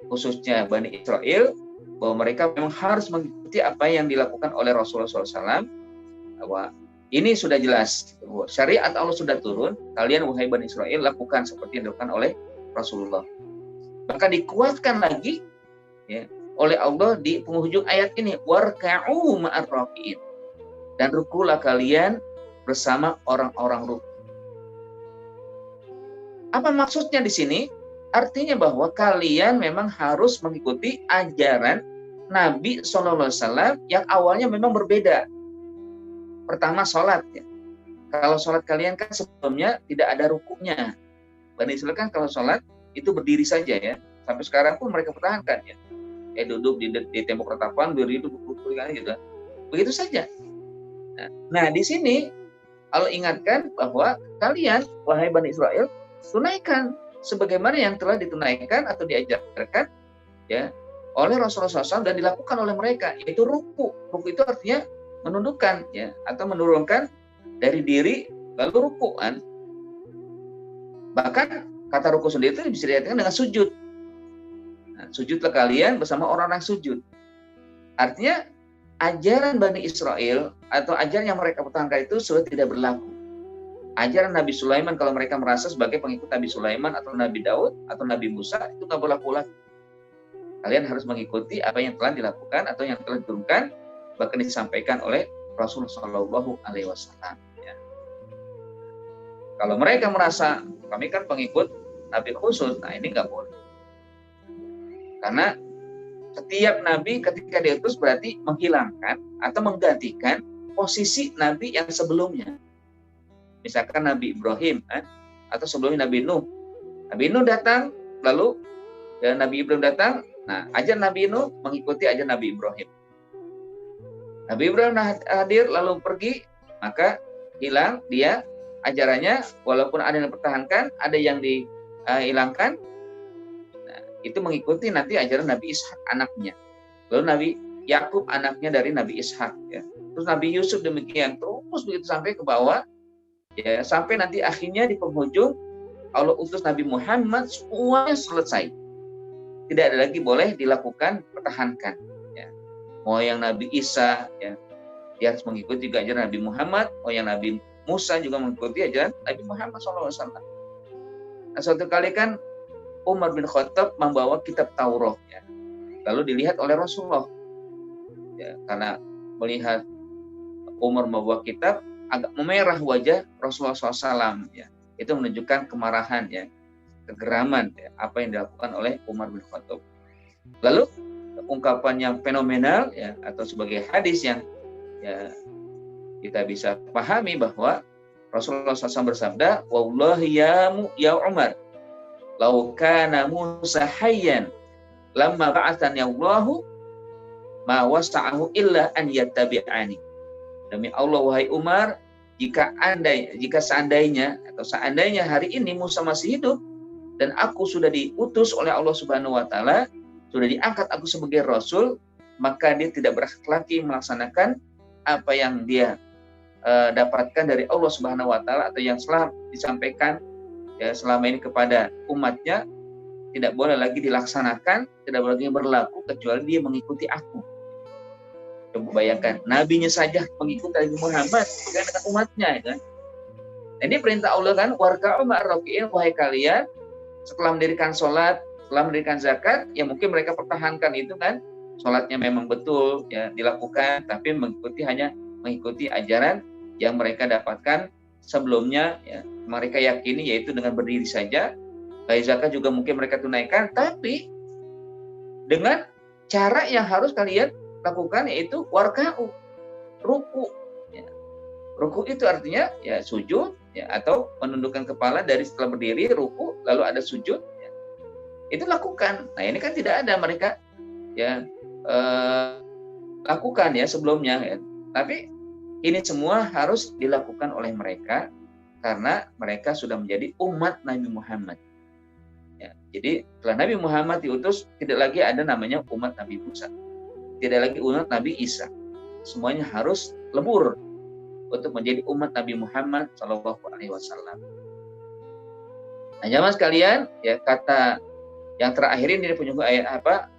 khususnya Bani Israel, bahwa mereka memang harus mengikuti apa yang dilakukan oleh Rasulullah SAW. Bahwa ini sudah jelas, bahwa syariat Allah sudah turun, kalian wahai Bani Israel lakukan seperti yang dilakukan oleh Rasulullah. Bahkan dikuatkan lagi ya, oleh Allah di penghujung ayat ini, warka'u ma'ar raki'in, dan rukulah kalian bersama orang-orang rukuk. Apa maksudnya di sini? Artinya bahwa kalian memang harus mengikuti ajaran Nabi SAW yang awalnya memang berbeda. Pertama sholat. Ya. Kalau sholat kalian kan sebelumnya tidak ada rukuknya. Bani Israel kan kalau sholat itu berdiri saja ya. Sampai sekarang pun mereka pertahankan ya. Duduk di tembok retapan, berdiri duduk gitu. Begitu saja. Nah di sini Allah ingatkan bahwa kalian wahai Bani Israel tunaikan sebagaimana yang telah ditunaikan atau diajarkan ya oleh Rasulullah SAW dan dilakukan oleh mereka, yaitu ruku. Ruku itu artinya menundukkan ya atau menurunkan dari diri lalu rukuan. Bahkan kata ruku sendiri itu bisa diartikan dengan sujud. Nah, sujudlah kalian bersama orang-orang sujud. Artinya ajaran Bani Israel atau ajaran yang mereka pertahankan itu sudah tidak berlaku. Ajaran Nabi Sulaiman kalau mereka merasa sebagai pengikut Nabi Sulaiman atau Nabi Daud atau Nabi Musa itu nggak berlaku lagi. Kalian harus mengikuti apa yang telah dilakukan atau yang telah diturunkan bahkan disampaikan oleh Rasulullah Shallallahu Alaihi Wasallam. Ya. Kalau mereka merasa kami kan pengikut Nabi khusus, nah ini nggak boleh. Karena setiap Nabi ketika diutus berarti menghilangkan atau menggantikan posisi Nabi yang sebelumnya. Misalkan Nabi Ibrahim atau sebelumnya Nabi Nuh. Nabi Nuh datang lalu ya, Nabi Ibrahim datang. Nah, ajar Nabi Nuh mengikuti ajar Nabi Ibrahim. Nabi Ibrahim hadir lalu pergi, maka hilang dia ajarannya, walaupun ada yang dipertahankan, ada yang dihilangkan. Nah, itu mengikuti nanti ajaran Nabi Ishak anaknya. Lalu Nabi Yakub anaknya dari Nabi Ishak ya. Terus Nabi Yusuf demikian, terus begitu sampai ke bawah ya, sampai nanti akhirnya di penghujung Allah utus Nabi Muhammad, semuanya selesai. Tidak ada lagi boleh dilakukan pertahankan ya. Mau yang Nabi Isa ya, dia harus mengikuti juga ajaran Nabi Muhammad. Mau yang Nabi Musa juga mengikuti ajaran Nabi Muhammad SAW. Nah, suatu kali kan Umar bin Khattab membawa kitab Taurat ya. Lalu dilihat oleh Rasulullah ya, karena melihat Umar membawa kitab, agak memerah wajah Rasulullah SAW ya. Itu menunjukkan kemarahan ya, kegeraman ya, apa yang dilakukan oleh Umar bin Khattab. Lalu ungkapan yang fenomenal ya, atau sebagai hadis yang ya, kita bisa pahami bahwa Rasulullah SAW bersabda, wallahi ya Umar, lau kana Musa hayyan lamma ba'athani Allahu ma wasa'ahu illa an yattabi'ani. Demi Allah wahai Umar, jika seandainya hari ini Musa masih hidup dan aku sudah diutus oleh Allah Subhanahu wa taala, sudah diangkat aku sebagai rasul, maka dia tidak berhak lagi melaksanakan apa yang dia dapatkan dari Allah Subhanahu wa taala atau yang telah disampaikan ya selama ini kepada umatnya, tidak boleh lagi dilaksanakan, tidak boleh lagi berlaku kecuali dia mengikuti aku. Coba bayangkan, nabinya saja mengikuti Nabi Muhammad dengan umatnya ya kan. Ini perintah Allah kan, warka'u ma'ar-raki'in, wahai kalian setelah mendirikan sholat, setelah mendirikan zakat, ya mungkin mereka pertahankan itu kan, sholatnya memang betul ya dilakukan, tapi hanya mengikuti ajaran yang mereka dapatkan sebelumnya ya, mereka yakini yaitu dengan berdiri saja. Baik zakat juga mungkin mereka tunaikan, tapi dengan cara yang harus kalian lakukan yaitu warka'u, ruku ya. Ruku itu artinya ya sujud ya, atau menundukkan kepala dari setelah berdiri ruku lalu ada sujud ya. Itu lakukan. Nah, ini kan tidak ada mereka ya lakukan ya sebelumnya ya. Tapi ini semua harus dilakukan oleh mereka karena mereka sudah menjadi umat Nabi Muhammad. Ya, jadi setelah Nabi Muhammad diutus, tidak lagi ada namanya umat Nabi Musa, tidak lagi umat Nabi Isa. Semuanya harus lebur untuk menjadi umat Nabi Muhammad SAW. Nah, jamaah sekalian, ya kata yang terakhir ini punya ayat apa?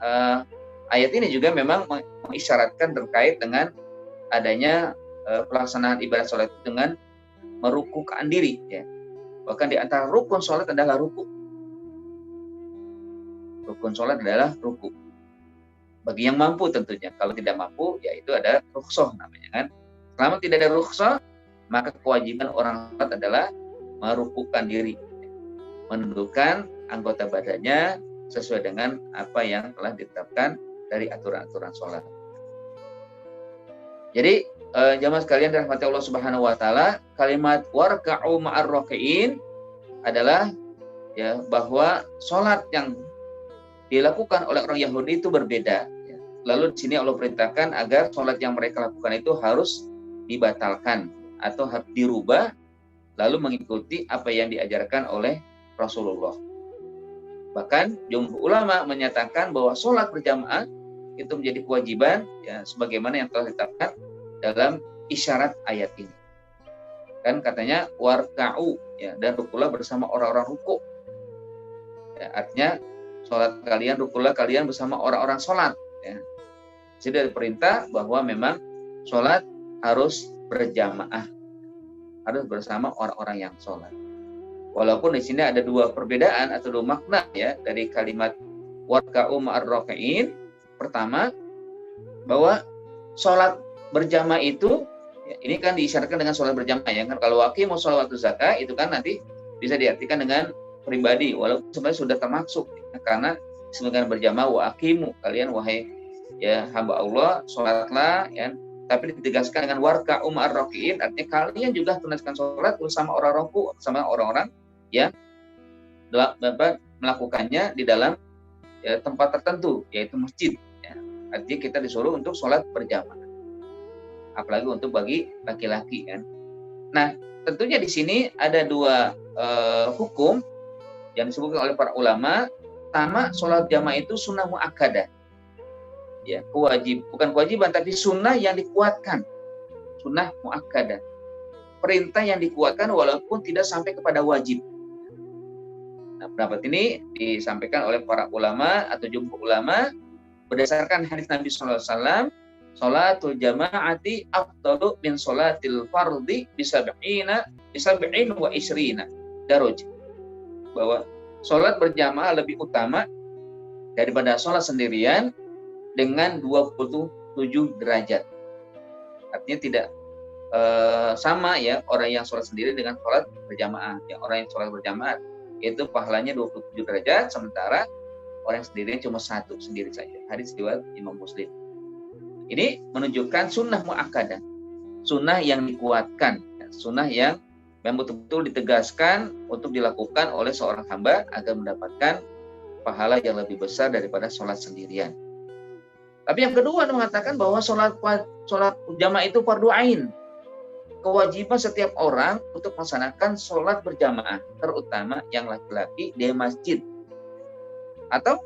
Ayat ini juga memang mengisyaratkan terkait dengan adanya pelaksanaan ibadah sholat dengan merukukkan diri ya. Bahkan di antara rukun sholat adalah ruku. Rukun sholat adalah ruku. Bagi yang mampu tentunya. Kalau tidak mampu, ya itu ada rukhsah namanya kan. Selama tidak ada rukhsah, maka kewajiban orang sholat adalah merukukkan diri, menundukkan anggota badannya sesuai dengan apa yang telah ditetapkan dari aturan-aturan sholat. Jadi jamaah sekalian dirahmati Allah Subhanahu wa taala, kalimat warka'u ma'ar raki'in adalah ya bahwa sholat yang dilakukan oleh orang Yahudi itu berbeda. Ya. Lalu di sini Allah perintahkan agar sholat yang mereka lakukan itu harus dibatalkan atau harus dirubah, lalu mengikuti apa yang diajarkan oleh Rasulullah. Bahkan jumhur ulama menyatakan bahwa sholat berjamaah itu menjadi kewajiban ya sebagaimana yang telah ditetapkan dalam isyarat ayat ini. Kan katanya warka'u ya, dan rukulah bersama orang-orang ruku. Ya, artinya sholat kalian, rukulah kalian bersama orang-orang sholat. Ya. Jadi ada perintah bahwa memang sholat harus berjamaah, harus bersama orang-orang yang sholat. Walaupun di sini ada dua perbedaan atau dua makna ya dari kalimat warka'u ma'ar raki'in. Pertama, bahwa sholat berjamaah itu ya, ini kan diisyaratkan dengan sholat berjamaah ya kan. Kalau waqimus sholat waktu zakat itu kan nanti bisa diartikan dengan pribadi, walaupun sebenarnya sudah termasuk ya, karena sebagian berjamaah wa aqimu, kalian wahai ya hamba Allah sholatlah ya, tapi ditegaskan dengan warka'u ma'ar raki'in, artinya kalian juga tunaikan sholat bersama orang ruku, sama orang-orang ya melakukannya di dalam tempat tertentu, yaitu masjid. Ya. Artinya kita disuruh untuk sholat berjamaah, apalagi untuk bagi laki-laki kan. Nah, tentunya di sini ada dua hukum yang disebutkan oleh para ulama. Pertama, sholat jamaah itu sunnah muakkadah. Ya, bukan kewajiban, tapi sunnah yang dikuatkan. Sunnah muakkadah. Perintah yang dikuatkan walaupun tidak sampai kepada wajib. Nah, pendapat ini disampaikan oleh para ulama atau jumhur ulama berdasarkan hadis Nabi SAW, sholatul jama'ati afdalu min sholatil fardi bisab'in wa isrina daraj. Bahwa sholat berjamaah lebih utama daripada sholat sendirian dengan 27 derajat. Artinya tidak sama ya orang yang sholat sendiri dengan sholat berjamaah. Ya, orang yang sholat berjamaah itu pahalanya 27 derajat, sementara orang yang sendiri cuma satu sendiri saja. Hadis riwayat Imam Muslim. Ini menunjukkan sunnah muakkadah, sunnah yang dikuatkan, sunnah yang betul-betul ditegaskan untuk dilakukan oleh seorang hamba agar mendapatkan pahala yang lebih besar daripada sholat sendirian. Tapi yang kedua mengatakan bahwa sholat jamaah itu fardu ain, kewajiban setiap orang untuk melaksanakan sholat berjamaah, terutama yang laki-laki di masjid atau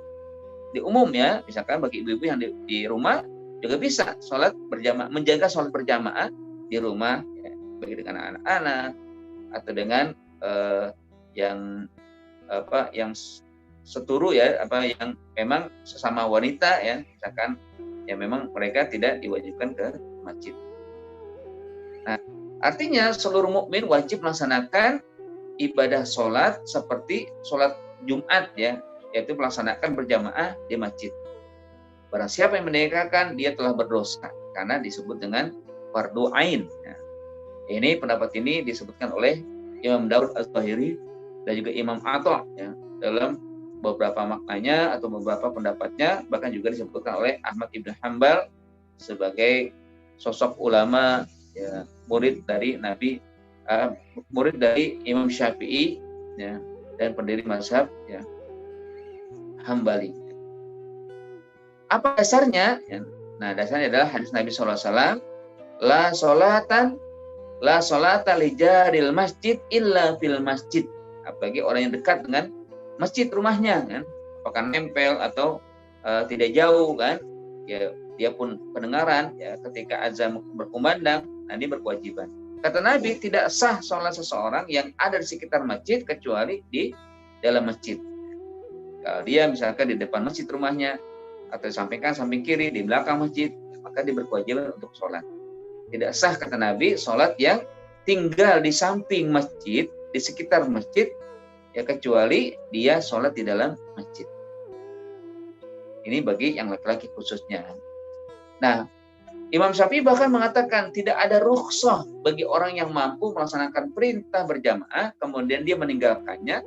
di umum ya, misalkan bagi ibu-ibu yang di rumah juga bisa sholat berjamaah, menjaga sholat berjamaah di rumah, ya, bagi dengan anak-anak atau dengan yang seturu ya, yang memang sesama wanita ya, misalkan ya memang mereka tidak diwajibkan ke masjid. Nah, artinya seluruh mukmin wajib melaksanakan ibadah sholat seperti sholat Jumat ya, yaitu melaksanakan berjamaah di masjid. Barang siapa yang meninggalkan, dia telah berdosa karena disebut dengan fardu ain. Ya. Ini pendapat ini disebutkan oleh Imam Daud Az-Zahiri dan juga Imam Atha ya, dalam beberapa maknanya atau beberapa pendapatnya, bahkan juga disebutkan oleh Ahmad Ibn Hanbal sebagai sosok ulama ya, murid dari Imam Syafi'i ya, dan pendiri mazhab ya, Hambali. Apa dasarnya? Ya. Nah, dasarnya adalah hadis Nabi SAW, la sholata li jaril masjid illa fil masjid. Apalagi orang yang dekat dengan masjid rumahnya kan, apakah nempel atau tidak jauh kan, ya dia pun pendengaran ya ketika azan berkumandang, nanti berkewajiban. Kata Nabi, tidak sah sholat seseorang yang ada di sekitar masjid kecuali di dalam masjid. Kalau dia misalkan di depan masjid rumahnya atau samping kiri di belakang masjid, maka dia berkewajiban untuk sholat. Tidak sah kata Nabi sholat yang tinggal di samping masjid, di sekitar masjid, ya kecuali dia sholat di dalam masjid. Ini bagi yang laki-laki khususnya. Nah, Imam Syafi'i bahkan mengatakan tidak ada rukhsah bagi orang yang mampu melaksanakan perintah berjamaah kemudian dia meninggalkannya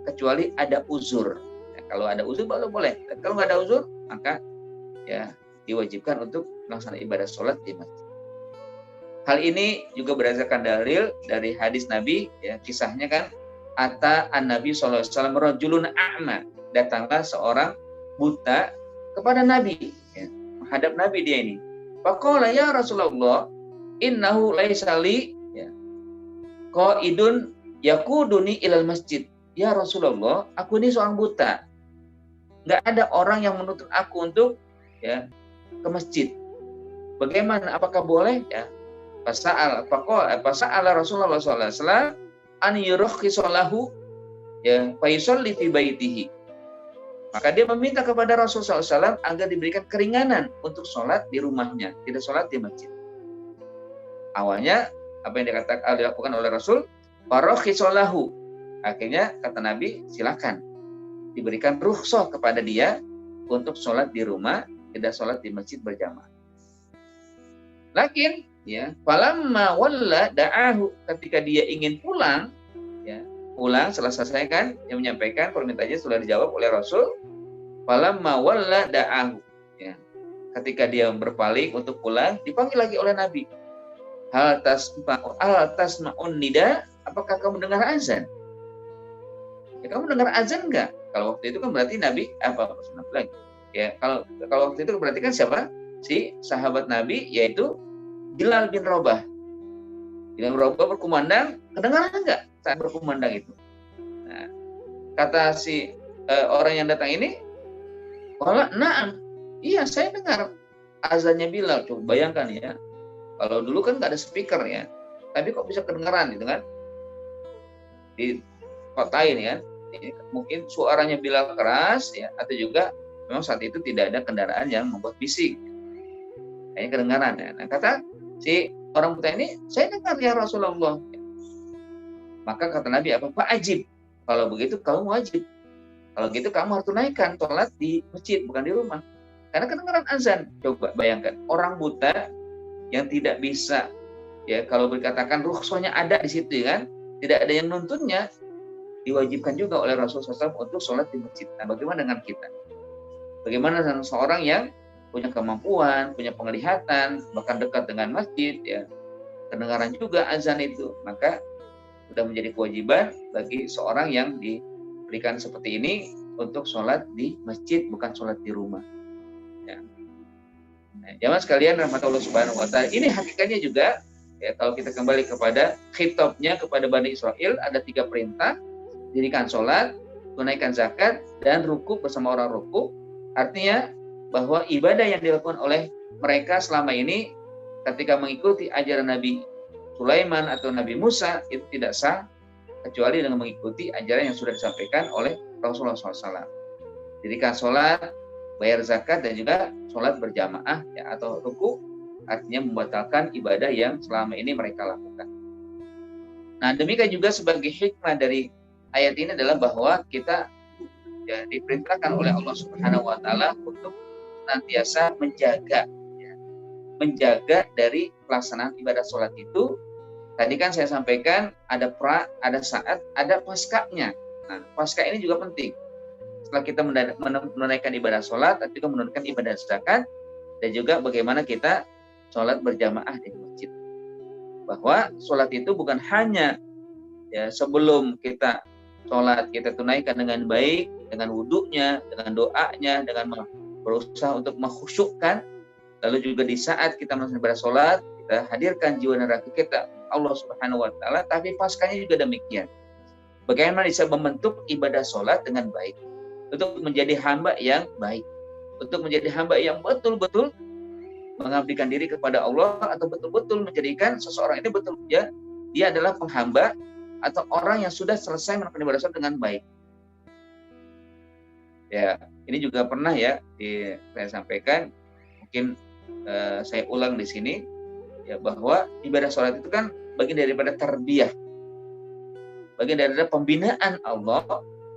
kecuali ada uzur. Ya, kalau ada uzur baru boleh. Dan kalau nggak ada uzur maka ya diwajibkan untuk melaksanakan ibadah sholat di masjid. Hal ini juga berdasarkan dalil dari hadis Nabi, ya kisahnya kan. Ata an-Nabi SAW rajulun a'ma, datanglah seorang buta kepada Nabi ya, menghadap Nabi dia ini. Faqala ya Rasulullah innahu laisa li ya, qaidun yaquduni ilal masjid. Ya Rasulullah, aku ini seorang buta, nggak ada orang yang menuntut aku untuk ya ke masjid. Bagaimana? Apakah boleh ya? Fasa'ala Rasulullah SAW an yurakhisalahu ya fayusalli fi baitihi. Maka dia meminta kepada Rasulullah SAW agar diberikan keringanan untuk sholat di rumahnya, tidak sholat di masjid. Awalnya apa yang dilakukan oleh Rasul, farakhisalahu. Akhirnya kata Nabi, silakan diberikan rukhsah kepada dia untuk sholat di rumah, tidak sholat di masjid berjamaah. Lakin ya, falamma walla da'ahu, ketika dia ingin pulang, ya, pulang setelah selesai kan, yang menyampaikan permintaannya sudah dijawab oleh Rasul. Falamma walla da'ahu, ya, ketika dia berpaling untuk pulang, dipanggil lagi oleh Nabi. Hal tasma'un nida, apakah kamu dengar azan? Ya, kamu dengar azan enggak? Kalau waktu itu kan berarti Nabi apa Nabi lagi? Ya, kalau waktu itu berarti kan siapa? Si sahabat Nabi yaitu Bilal bin Rabah. Bilal bin Rabah berkumandang, kedengaran enggak saat berkumandang itu? Nah, kata si orang yang datang ini, "Qala na'am." Iya, saya dengar azannya Bilal. Coba bayangkan ya. Kalau dulu kan nggak ada speaker ya. Tapi kok bisa kedengaran gitu kan? Di kotain ya. Mungkin suaranya Bilal keras ya, atau juga memang saat itu tidak ada kendaraan yang membuat bising. Kayaknya kedengaran ya. Nah, kata si orang buta ini, "Saya dengar ya Rasulullah." Maka kata Nabi apa? "Pak ajib. Kalau begitu kamu wajib. Kalau gitu kamu harus tunaikan sholat di masjid, bukan di rumah. Karena kedengaran azan." Coba bayangkan, orang buta yang tidak bisa, ya kalau dikatakan rukhsahnya ada di situ kan, tidak ada yang nuntunnya, diwajibkan juga oleh Rasulullah SAW untuk sholat di masjid. Nah, bagaimana dengan kita? Bagaimana dengan seorang yang punya kemampuan, punya penglihatan, bahkan dekat dengan masjid, ya kedengaran juga azan itu, maka sudah menjadi kewajiban bagi seorang yang diberikan seperti ini untuk sholat di masjid, bukan sholat di rumah. Ya. Nah, jamaah sekalian rahmatullah subhanahu wa ta'ala, ini hakikatnya juga ya, kalau kita kembali kepada khitabnya kepada Bani Israel, ada 3 perintah: dirikan sholat, tunaikan zakat, dan ruku bersama orang ruku. Artinya bahwa ibadah yang dilakukan oleh mereka selama ini ketika mengikuti ajaran Nabi Sulaiman atau Nabi Musa itu tidak sah kecuali dengan mengikuti ajaran yang sudah disampaikan oleh Rasulullah SAW. Dirikan sholat, bayar zakat, dan juga sholat berjamaah ya, atau ruku, artinya membatalkan ibadah yang selama ini mereka lakukan. Nah, demikian juga sebagai hikmah dari ayat ini adalah bahwa kita ya, diperintahkan oleh Allah Subhanahu wa taala untuk senantiasa menjaga dari pelaksanaan ibadah sholat itu. Tadi kan saya sampaikan ada saat, ada paskanya. Nah, pasca ini juga penting. Setelah kita menunaikan ibadah sholat, tapi juga menunaikan ibadah zakat, dan juga bagaimana kita sholat berjamaah di masjid. Bahwa sholat itu bukan hanya ya sebelum kita sholat kita tunaikan dengan baik, dengan wudhunya, dengan doanya, dengan berusaha untuk mengkhusyukkan, lalu juga di saat kita melaksanakan ibadah sholat, kita hadirkan jiwa dan raga kita Allah Subhanahu wa taala, tapi paskanya juga demikian. Bagaimana bisa membentuk ibadah sholat dengan baik, untuk menjadi hamba yang baik, untuk menjadi hamba yang betul-betul mengabdikan diri kepada Allah, atau betul-betul menjadikan seseorang ini betul ya dia adalah penghamba atau orang yang sudah selesai melakukan ibadah sholat dengan baik. Ya, ini juga pernah ya saya sampaikan, mungkin saya ulang di sini ya, bahwa ibadah sholat itu kan bagian daripada tarbiyah, bagian daripada pembinaan Allah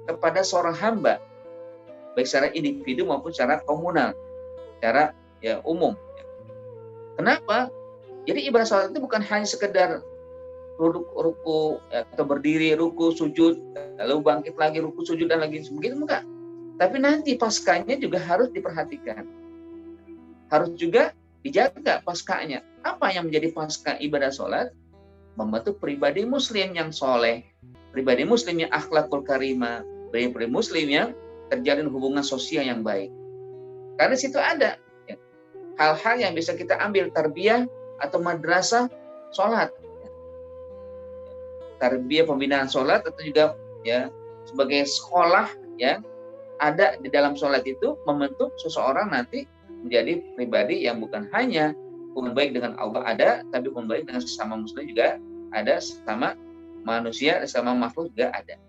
kepada seorang hamba, baik secara individu maupun secara komunal, secara ya umum. Kenapa? Jadi ibadah sholat itu bukan hanya sekedar ruku atau berdiri, ruku, sujud, lalu bangkit lagi, ruku, sujud, dan lagi begitu, enggak. Tapi nanti paskanya juga harus diperhatikan. Harus juga dijaga paskanya. Apa yang menjadi pasca ibadah sholat? Membentuk pribadi muslim yang soleh, pribadi muslim yang akhlakul karimah, pribadi muslim yang terjalin hubungan sosial yang baik. Karena situ ada ya, hal-hal yang bisa kita ambil tarbiyah atau madrasah sholat. Tarbiyah pembinaan sholat atau juga ya sebagai sekolah ya ada di dalam sholat itu membentuk seseorang nanti menjadi pribadi yang bukan hanya hubungan baik dengan Allah ada, tapi hubungan baik dengan sesama muslim juga ada, sesama manusia, sesama makhluk juga ada.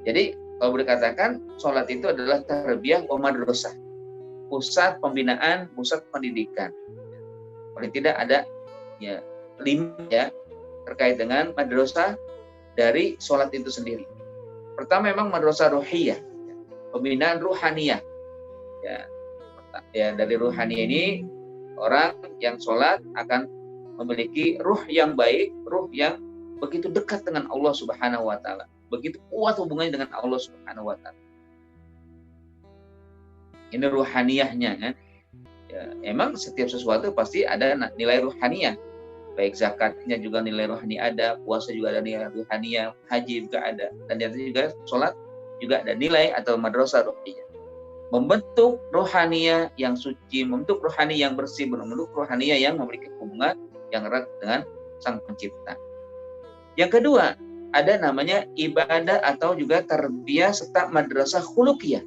Jadi kalau boleh katakan sholat itu adalah tarbiyah wa madrasah, pusat pembinaan, pusat pendidikan. Paling tidak ada ya 5 ya terkait dengan madrasah dari sholat itu sendiri. Pertama memang madrasah ruhiyah, pembinaan ruhaniyah. Ya dari ruhaniyah ini orang yang sholat akan memiliki ruh yang baik, ruh yang begitu dekat dengan Allah Subhanahu wa taala, begitu kuat hubungannya dengan Allah Subhanahu wa taala. Ini ruhaniyahnya kan. Ya, emang setiap sesuatu pasti ada nilai ruhaniyah. Baik zakatnya juga nilai rohani ada, puasa juga ada nilai rohani, haji juga ada, dan yang juga sholat juga ada nilai atau madrasah ruhiyah. Membentuk rohania yang suci, membentuk rohani yang bersih, membentuk rohania yang memiliki hubungan yang erat dengan Sang Pencipta. Yang kedua, ada namanya ibadah atau juga tarbiyah serta madrasah khuluqiyah.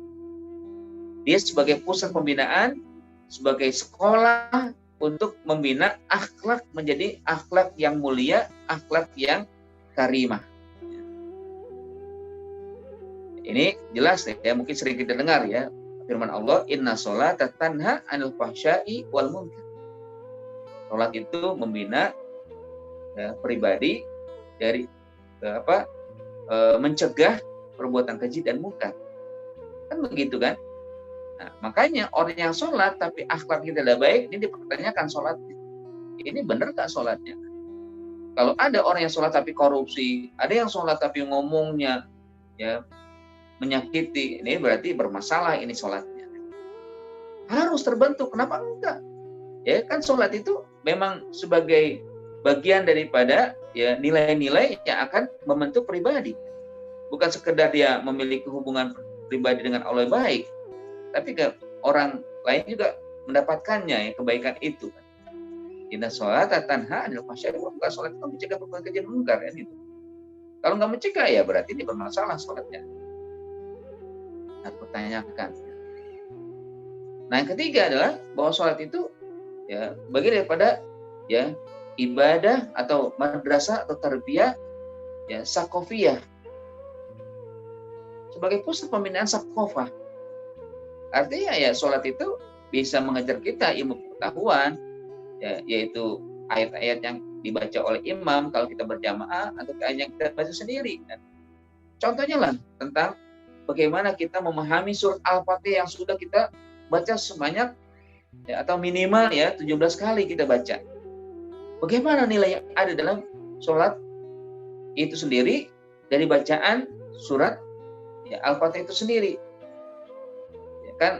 Dia sebagai pusat pembinaan, sebagai sekolah untuk membina akhlak menjadi akhlak yang mulia, akhlak yang karimah. Ini jelas ya, mungkin sering kita dengar ya, firman Allah, inna sholata tanha 'anil fahsya'i wal munkar. Salat itu membina ya, pribadi dari mencegah perbuatan keji dan munkar. Kan begitu kan? Nah, makanya orang yang sholat tapi akhlaknya tidak baik, ini dipertanyakan sholatnya. Ini benar nggak sholatnya? Kalau ada orang yang sholat tapi korupsi, ada yang sholat tapi ngomongnya ya menyakiti, ini berarti bermasalah ini sholatnya. Harus terbentuk, kenapa enggak? Ya kan sholat itu memang sebagai bagian daripada ya nilai-nilai yang akan membentuk pribadi. Bukan sekedar dia memiliki hubungan pribadi dengan Allah baik, tapi orang lain juga mendapatkannya ya, kebaikan itu. Inna sholata tanha 'anil fahsya'i wal munkar. Sholat itu mencegah perbuatan keji dan munkar kan itu. Kalau nggak mencegah ya berarti ini bermasalah sholatnya. Harus pertanyakan. Nah yang ketiga adalah bahwa sholat itu ya bagian daripada ya ibadah atau madrasah atau tarbiyah ya sakofiyah sebagai pusat pembinaan sakofah. Artinya ya sholat itu bisa mengajar kita ilmu pengetahuan ya, yaitu ayat-ayat yang dibaca oleh imam kalau kita berjamaah atau ayat yang kita baca sendiri. Contohnya lah tentang bagaimana kita memahami surat Al-Fatihah yang sudah kita baca sebanyak ya, atau minimal ya 17 kali kita baca. Bagaimana nilai yang ada dalam sholat itu sendiri dari bacaan surat ya, Al-Fatihah itu sendiri. Ya, kan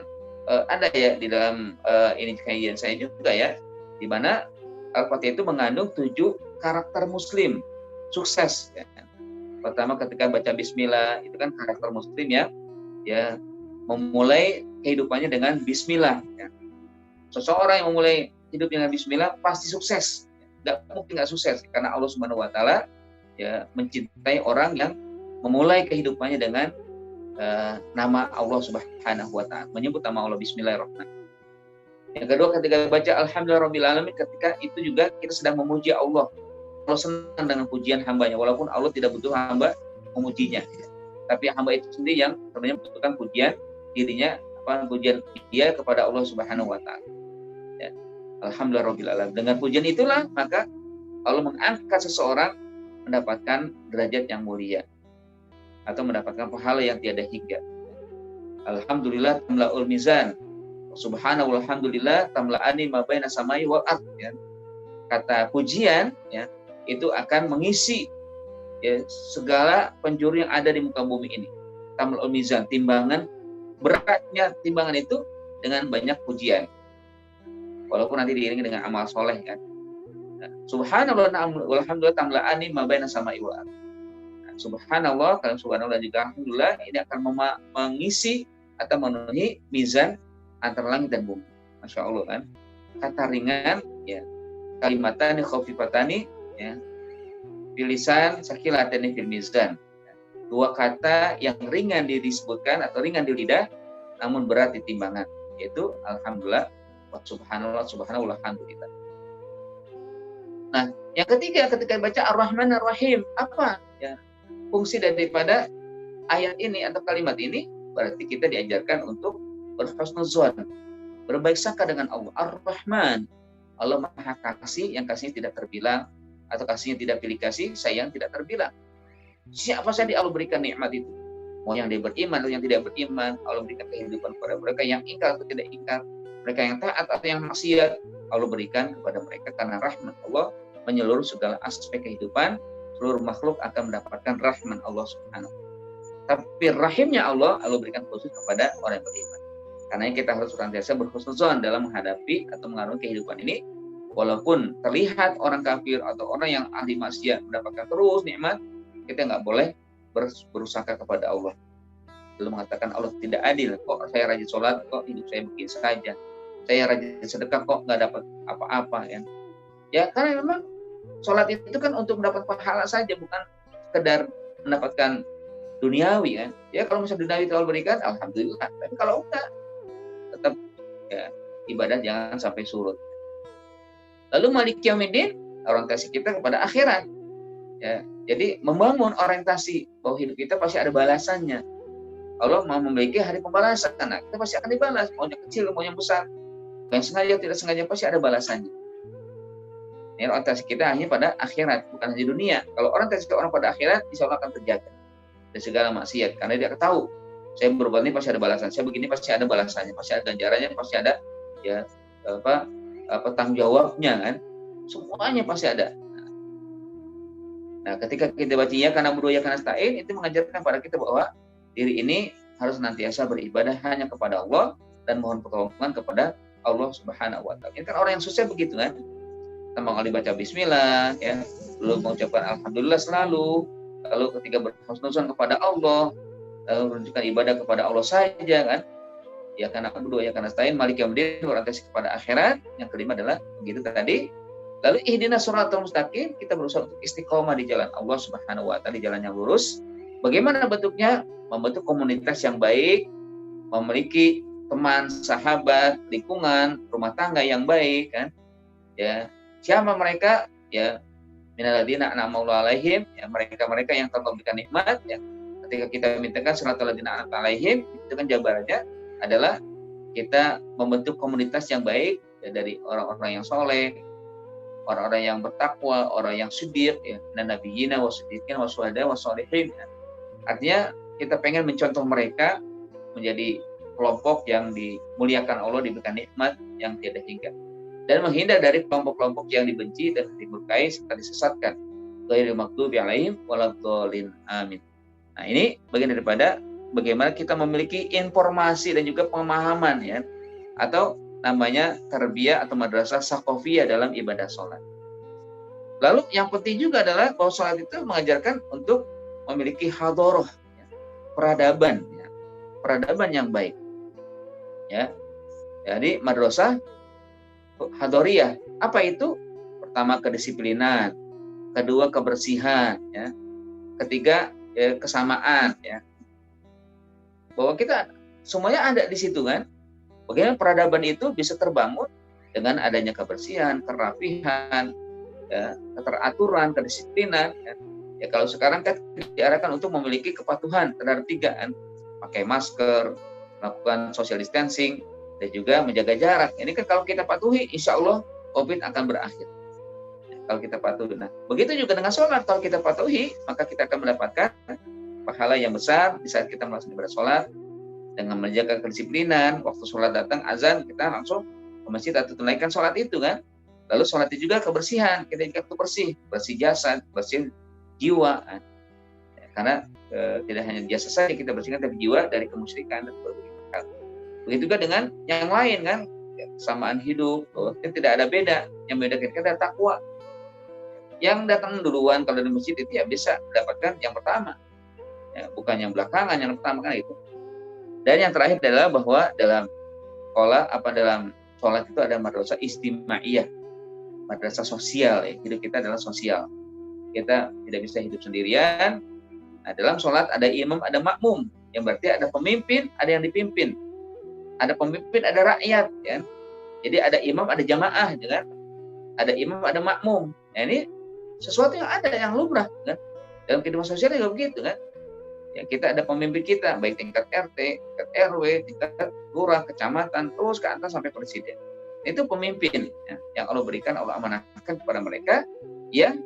ada ya di dalam ini kajian saya juga ya, di mana Al-Fatihah itu mengandung 7 karakter Muslim sukses. Ya. Pertama ketika baca Bismillah itu kan karakter Muslim ya memulai kehidupannya dengan Bismillah. Ya. Seseorang yang memulai hidup dengan Bismillah pasti sukses. Nggak mungkin nggak sukses karena Allah Subhanahu Wa Taala ya mencintai orang yang memulai kehidupannya dengan nama Allah Subhanahu Wa Taala, menyebut nama Allah Bismillahirrahmanirrahim. Yang kedua ketika baca Alhamdulillahirobbilalamin, ketika itu juga kita sedang memuji Allah. Allah senang dengan pujian hambanya, walaupun Allah tidak butuh hamba memujinya. Tapi hamba itu sendiri yang sebenarnya membutuhkan pujian dirinya, pujian dia kepada Allah Subhanahu Wa Taala. Ya. Alhamdulillahirobbilalamin. Dengan pujian itulah maka Allah mengangkat seseorang mendapatkan derajat yang mulia atau mendapatkan pahala yang tiada hingga. Alhamdulillah tamla'ul mizan. Subhanahu walhamdulillah tamla'ani ma baina samai wal ardh. Ya. Kata pujian ya itu akan mengisi ya, segala penjuru yang ada di muka bumi ini. Tamla'ul mizan, timbangan beratnya timbangan itu dengan banyak pujian. Walaupun nanti diiringi dengan amal soleh kan. Subhanallah walhamdulillah tamla'ani ma baina samai wal ardh. Subhanallah, kalau subhanallah juga alhamdulillah ini akan mengisi atau memenuhi mizan antara langit dan bumi. Masya Allah kan. Kata ringan ya, kalimatani khafifatani ya, bilisan sakilatani fil mizan. 2 kata yang ringan disebutkan atau ringan di lidah namun berat di timbangan, yaitu alhamdulillah wa subhanallah subhanallah alhamdulillah. Nah, yang ketiga ketika baca Ar-Rahman Ar-Rahim, apa ya fungsi daripada ayat ini atau kalimat ini? Berarti kita diajarkan untuk berhusnuzon, berbaik sangka dengan Allah. Ar-Rahman, Allah Maha Kasih yang kasihnya tidak terbilang, atau kasihnya tidak pilih kasih, sayang tidak terbilang. Siapa saja Allah berikan nikmat itu, mau yang dia beriman atau yang tidak beriman, Allah berikan kehidupan kepada mereka yang ingkar atau tidak ingkar, mereka yang taat atau yang maksiat, Allah berikan kepada mereka karena rahmat Allah menyeluruh segala aspek kehidupan. Seluruh makhluk akan mendapatkan rahman Allah Subhanahu. Tapi rahimnya Allah berikan khusus kepada orang yang beriman. Karena kita harus senantiasa berhusnuzon dalam menghadapi atau mengarungi kehidupan ini. Walaupun terlihat orang kafir atau orang yang ahli maksiat mendapatkan terus nikmat, kita nggak boleh berusangka kepada Allah. lalu mengatakan Allah tidak adil, kok saya rajin sholat kok hidup saya begini saja, saya rajin sedekah kok nggak dapat apa-apa ya. Ya karena memang sholat itu kan untuk mendapat pahala saja, bukan sekedar mendapatkan duniawi kan. Ya kalau misalnya duniawi terlalu berikan, alhamdulillah. Tapi kalau enggak, tetap ya ibadah jangan sampai surut. Lalu Malik Yaumiddin, orientasi kita kepada akhirat. Ya, jadi membangun orientasi bahwa hidup kita pasti ada balasannya. Allah mau memiliki hari pembalasan, nah, kita pasti akan dibalas, mau yang kecil, mau yang besar, yang sengaja tidak sengaja pasti ada balasannya. Ini orientasi kita hanya pada akhirat, bukan hanya dunia. Kalau orientasi orang pada akhirat, insya Allah akan terjaga dari segala maksiat, karena dia tahu saya berbuat ini pasti ada balasan, saya begini pasti ada balasannya, pasti ada ganjarannya, pasti ada ya apa tanggung jawabnya kan, semuanya pasti ada. Nah, ketika kita baca ya karena berdua ya karena nasta'in, itu mengajarkan pada kita bahwa diri ini harus senantiasa beribadah hanya kepada Allah dan mohon pertolongan kepada Allah Subhanahu wa taala. Ini kan orang yang susah begitu kan. Tambah kali baca bismillah ya, lalu mengucapkan alhamdulillah selalu, lalu ketika berhusnuzon kepada Allah, lalu menunjukkan ibadah kepada Allah saja kan. Ya karena berdua ya karena nasta'in, Malik Yaumiddin, orientasi kepada akhirat. Yang kelima adalah begitu tadi. Lalu ihdinas shiratal mustaqim, kita berusaha untuk istiqomah di jalan Allah Subhanahu wa taala, di jalan yang lurus. Bagaimana bentuknya? Membentuk komunitas yang baik, memiliki teman, sahabat, lingkungan, rumah tangga yang baik kan. Ya, siapa mereka? Ya, minalladzina an'amallahu alaihim, ya mereka-mereka yang telah memberikan nikmat ya. Ketika kita mintakan shiratal ladzina an'amta alaihim, itu kan jawabannya adalah kita membentuk komunitas yang baik ya, dari orang-orang yang soleh, orang-orang yang bertakwa, orang yang siddiq ya, nabiyina wasiddiqin wasyuhada wassalihin. Artinya kita pengen mencontoh mereka menjadi kelompok yang dimuliakan Allah, diberikan nikmat yang tiada hingga, dan menghindar dari kelompok-kelompok yang dibenci dan dimurkai serta disesatkan. Ghairil maghdubi alaihim waladhdallin. Amin. Nah, ini bagian daripada bagaimana kita memiliki informasi dan juga pemahaman ya, atau namanya tarbiyah atau madrasah saqafiyah dalam ibadah sholat. Lalu yang penting juga adalah bahwa sholat itu mengajarkan untuk memiliki hadoroh, ya, peradaban yang baik. Ya, jadi madrasah hadoriyah. Apa itu? Pertama kedisiplinan, kedua kebersihan, ya, ketiga ya, kesamaan, ya. Bahwa kita semuanya ada di situ kan. Bagaimana peradaban itu bisa terbangun dengan adanya kebersihan, kerapihan, ya, keteraturan, kedisiplinan. Ya. Ya kalau sekarang kan diarahkan untuk memiliki kepatuhan terhadap 3 kan, pakai masker, melakukan social distancing, dan juga menjaga jarak. Ini kan kalau kita patuhi, insya Allah COVID akan berakhir. Ya, kalau kita patuhi. Nah, begitu juga dengan sholat. Kalau kita patuhi, maka kita akan mendapatkan pahala yang besar di saat kita melaksanakan ibadah sholat. Dengan menjaga kedisiplinan, waktu sholat datang azan, kita langsung ke masjid atau tunaikan sholat itu kan. Lalu sholat itu juga kebersihan, kita juga bersih jasad, bersih jiwa. Ya, karena tidak hanya jasad saja kita bersihkan, tapi jiwa dari kemusyrikan dan berbagai hal. Begitu juga dengan yang lain kan, ya, kesamaan hidup, tidak ada beda. Yang beda kita adalah takwa. Yang datang duluan kalau di masjid itu ya bisa mendapatkan yang pertama, ya, bukan yang belakangan, yang pertama kan itu. Dan yang terakhir adalah bahwa dalam sholat itu ada madrasah istimaiyah, madrasah sosial. Ya. Hidup kita adalah sosial. Kita tidak bisa hidup sendirian. Nah, dalam sholat ada imam, ada makmum. Yang berarti ada pemimpin, ada yang dipimpin. Ada pemimpin, ada rakyat. Ya. Jadi ada imam, ada jamaah. Ya. Ada imam, ada makmum. Nah, ini sesuatu yang ada, yang lumrah. Kan? Dalam kehidupan sosial juga begitu kan. Ya, kita ada pemimpin kita, baik tingkat RT, tingkat RW, tingkat lurah, kecamatan, terus ke atas sampai presiden. Itu pemimpin ya, yang Allah berikan, Allah amanahkan kepada mereka, yang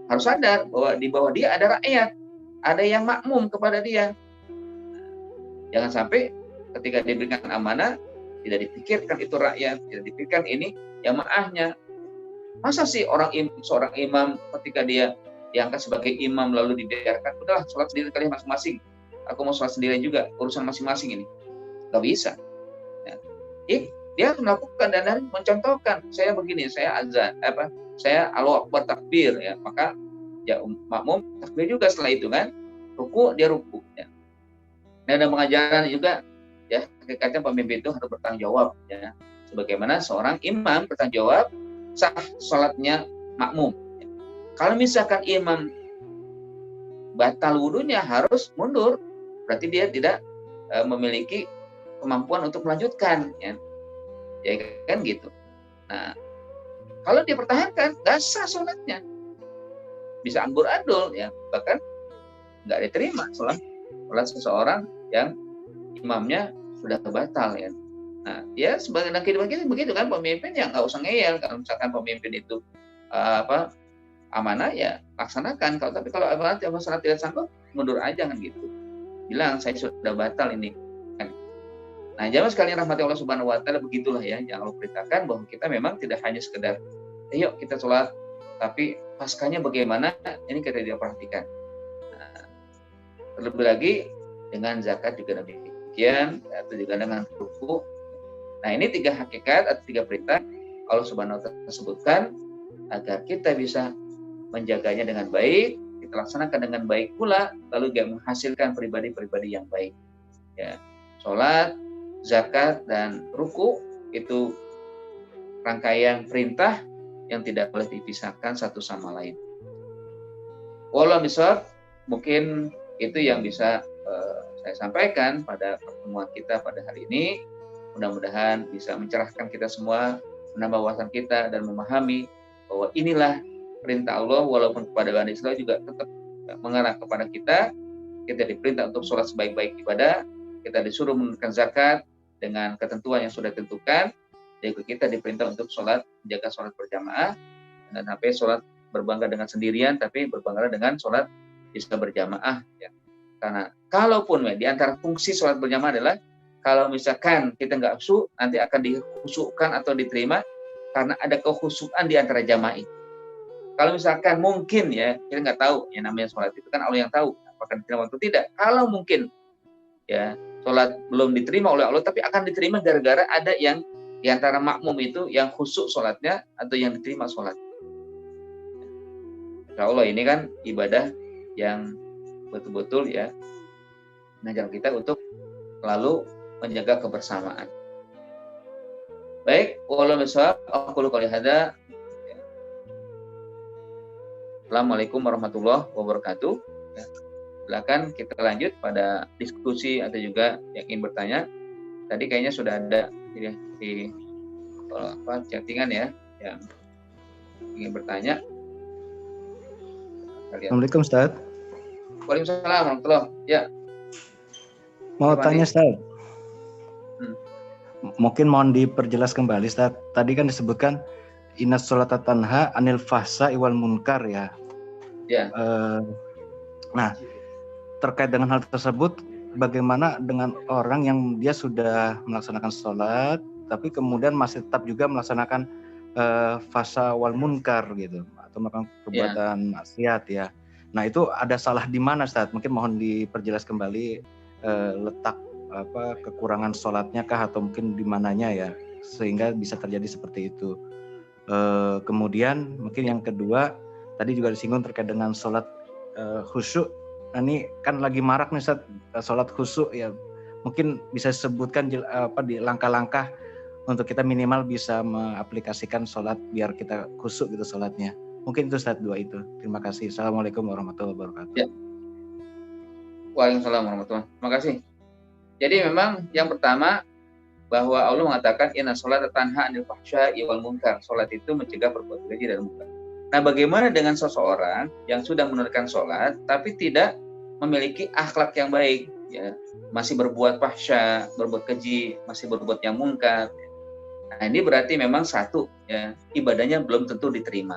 harus sadar bahwa di bawah dia ada rakyat, ada yang makmum kepada dia. Jangan sampai ketika diberikan amanah, tidak dipikirkan itu rakyat, tidak dipikirkan ini jamaahnya. Masa sih seorang imam ketika dia diangkat sebagai imam lalu dibiarkan, udahlah sholat sendiri kalian masing-masing, aku mau sholat sendiri juga, urusan masing-masing ini nggak bisa ya. Dia melakukan dan mencontohkan, saya begini, saya azan saya Allahu Akbar takbir ya, maka ya makmum takbir juga setelah itu kan, ruku dia ruku ya. Dan ada pengajaran juga ya, hakikatnya pemimpin itu harus bertanggung jawab ya. Sebagaimana seorang imam bertanggung jawab sah sholatnya makmum. Kalau misalkan imam batal wudunya harus mundur, berarti dia tidak memiliki kemampuan untuk melanjutkan ya kan gitu. Nah, kalau dia pertahankan nggak sah sholatnya, bisa amburadul ya, bahkan nggak diterima sholat seseorang yang imamnya sudah batal ya. Nah, dia sebagai kehidupan kita begitu kan, pemimpin yang nggak usah ngeyel. Kalau misalkan pemimpin itu amanah ya laksanakan. Kalau amanah tidak sanggup, mundur aja kan gitu. Bilang saya sudah batal ini. Nah, jamaah sekalian rahmati Allah Subhanahu Wa Taala, begitulah ya yang Allah perintahkan, bahwa kita memang tidak hanya sekedar yuk kita sholat, tapi paskanya bagaimana ini kita tidak perhatikan. Nah, terlebih lagi dengan zakat juga demikian, atau juga dengan ruku. Nah, ini 3 hakikat atau 3 perintah Allah Subhanahu Wa Taala sebutkan agar kita bisa menjaganya dengan baik, kita laksanakan dengan baik pula, lalu juga menghasilkan pribadi-pribadi yang baik. Ya, sholat, zakat, dan ruku itu rangkaian perintah yang tidak boleh dipisahkan satu sama lain. Wallahu a'lam, mungkin itu yang bisa saya sampaikan pada pertemuan kita pada hari ini. Mudah-mudahan bisa mencerahkan kita semua, menambah wawasan kita, dan memahami bahwa inilah perintah Allah, walaupun kepada Bani Israil juga tetap mengarah kepada kita. Kita diperintah untuk sholat sebaik-baik ibadah, kita disuruh menunaikan zakat dengan ketentuan yang sudah ditentukan, dan kita diperintah untuk sholat, menjaga sholat berjamaah, dan sampai sholat berbangga dengan sendirian, tapi berbangga dengan sholat bisa berjamaah. Ya. Karena kalaupun di antara fungsi sholat berjamaah adalah kalau misalkan kita nggak khusyuk, nanti akan dikhusyukkan atau diterima karena ada kekhusyukan di antara jamaah itu. Kalau misalkan mungkin ya, kita nggak tahu, yang namanya sholat itu kan Allah yang tahu apakah diterima atau tidak. Kalau mungkin ya sholat belum diterima oleh Allah, tapi akan diterima gara-gara ada yang di antara makmum itu yang khusyuk sholatnya atau yang diterima sholat. Insya Allah ini kan ibadah yang betul-betul ya mengajar kita untuk lalu menjaga kebersamaan. Baik, wallahu a'lam. Aku qouli hadza. Assalamualaikum warahmatullahi wabarakatuh. Ya. Silakan kita lanjut pada diskusi atau juga yang ingin bertanya. Tadi kayaknya sudah ada di chattingan ya yang ingin bertanya. Assalamualaikum Ustaz. Waalaikumsalam warahmatullahi. Ya. Mau tanya Ustaz. Mungkin mohon diperjelas kembali Ustaz. Tadi kan disebutkan inna sholata tanha anil fahsai wal munkar ya. Ya. Nah, terkait dengan hal tersebut, bagaimana dengan orang yang dia sudah melaksanakan sholat, tapi kemudian masih tetap juga melaksanakan fahsya wal munkar gitu, atau melakukan perbuatan maksiat ya. Nah, itu ada salah di mana Ustaz? Mungkin mohon diperjelas kembali letak kekurangan sholatnya kah, atau mungkin di mananya ya, sehingga bisa terjadi seperti itu. Kemudian mungkin yang kedua, tadi juga disinggung terkait dengan sholat khusyuk. Nah, ini kan lagi marak nih Ustaz, sholat khusyuk ya. Mungkin bisa disebutkan di langkah-langkah untuk kita minimal bisa mengaplikasikan sholat biar kita khusyuk gitu sholatnya. Mungkin itu Ustaz, 2 itu. Terima kasih. Assalamualaikum warahmatullahi wabarakatuh. Ya. Waalaikumsalam warahmatullahi wabarakatuh. Terima kasih. Jadi memang yang pertama bahwa Allah mengatakan inna sholata tanha 'anil fahsya'i wal munkar. Salat itu mencegah perbuatan keji dan munkar. Nah, bagaimana dengan seseorang yang sudah menunaikan sholat tapi tidak memiliki akhlak yang baik, ya, masih berbuat fahsya, berbuat keji, masih berbuat yang munkar. Nah, ini berarti memang satu, ya, ibadahnya belum tentu diterima.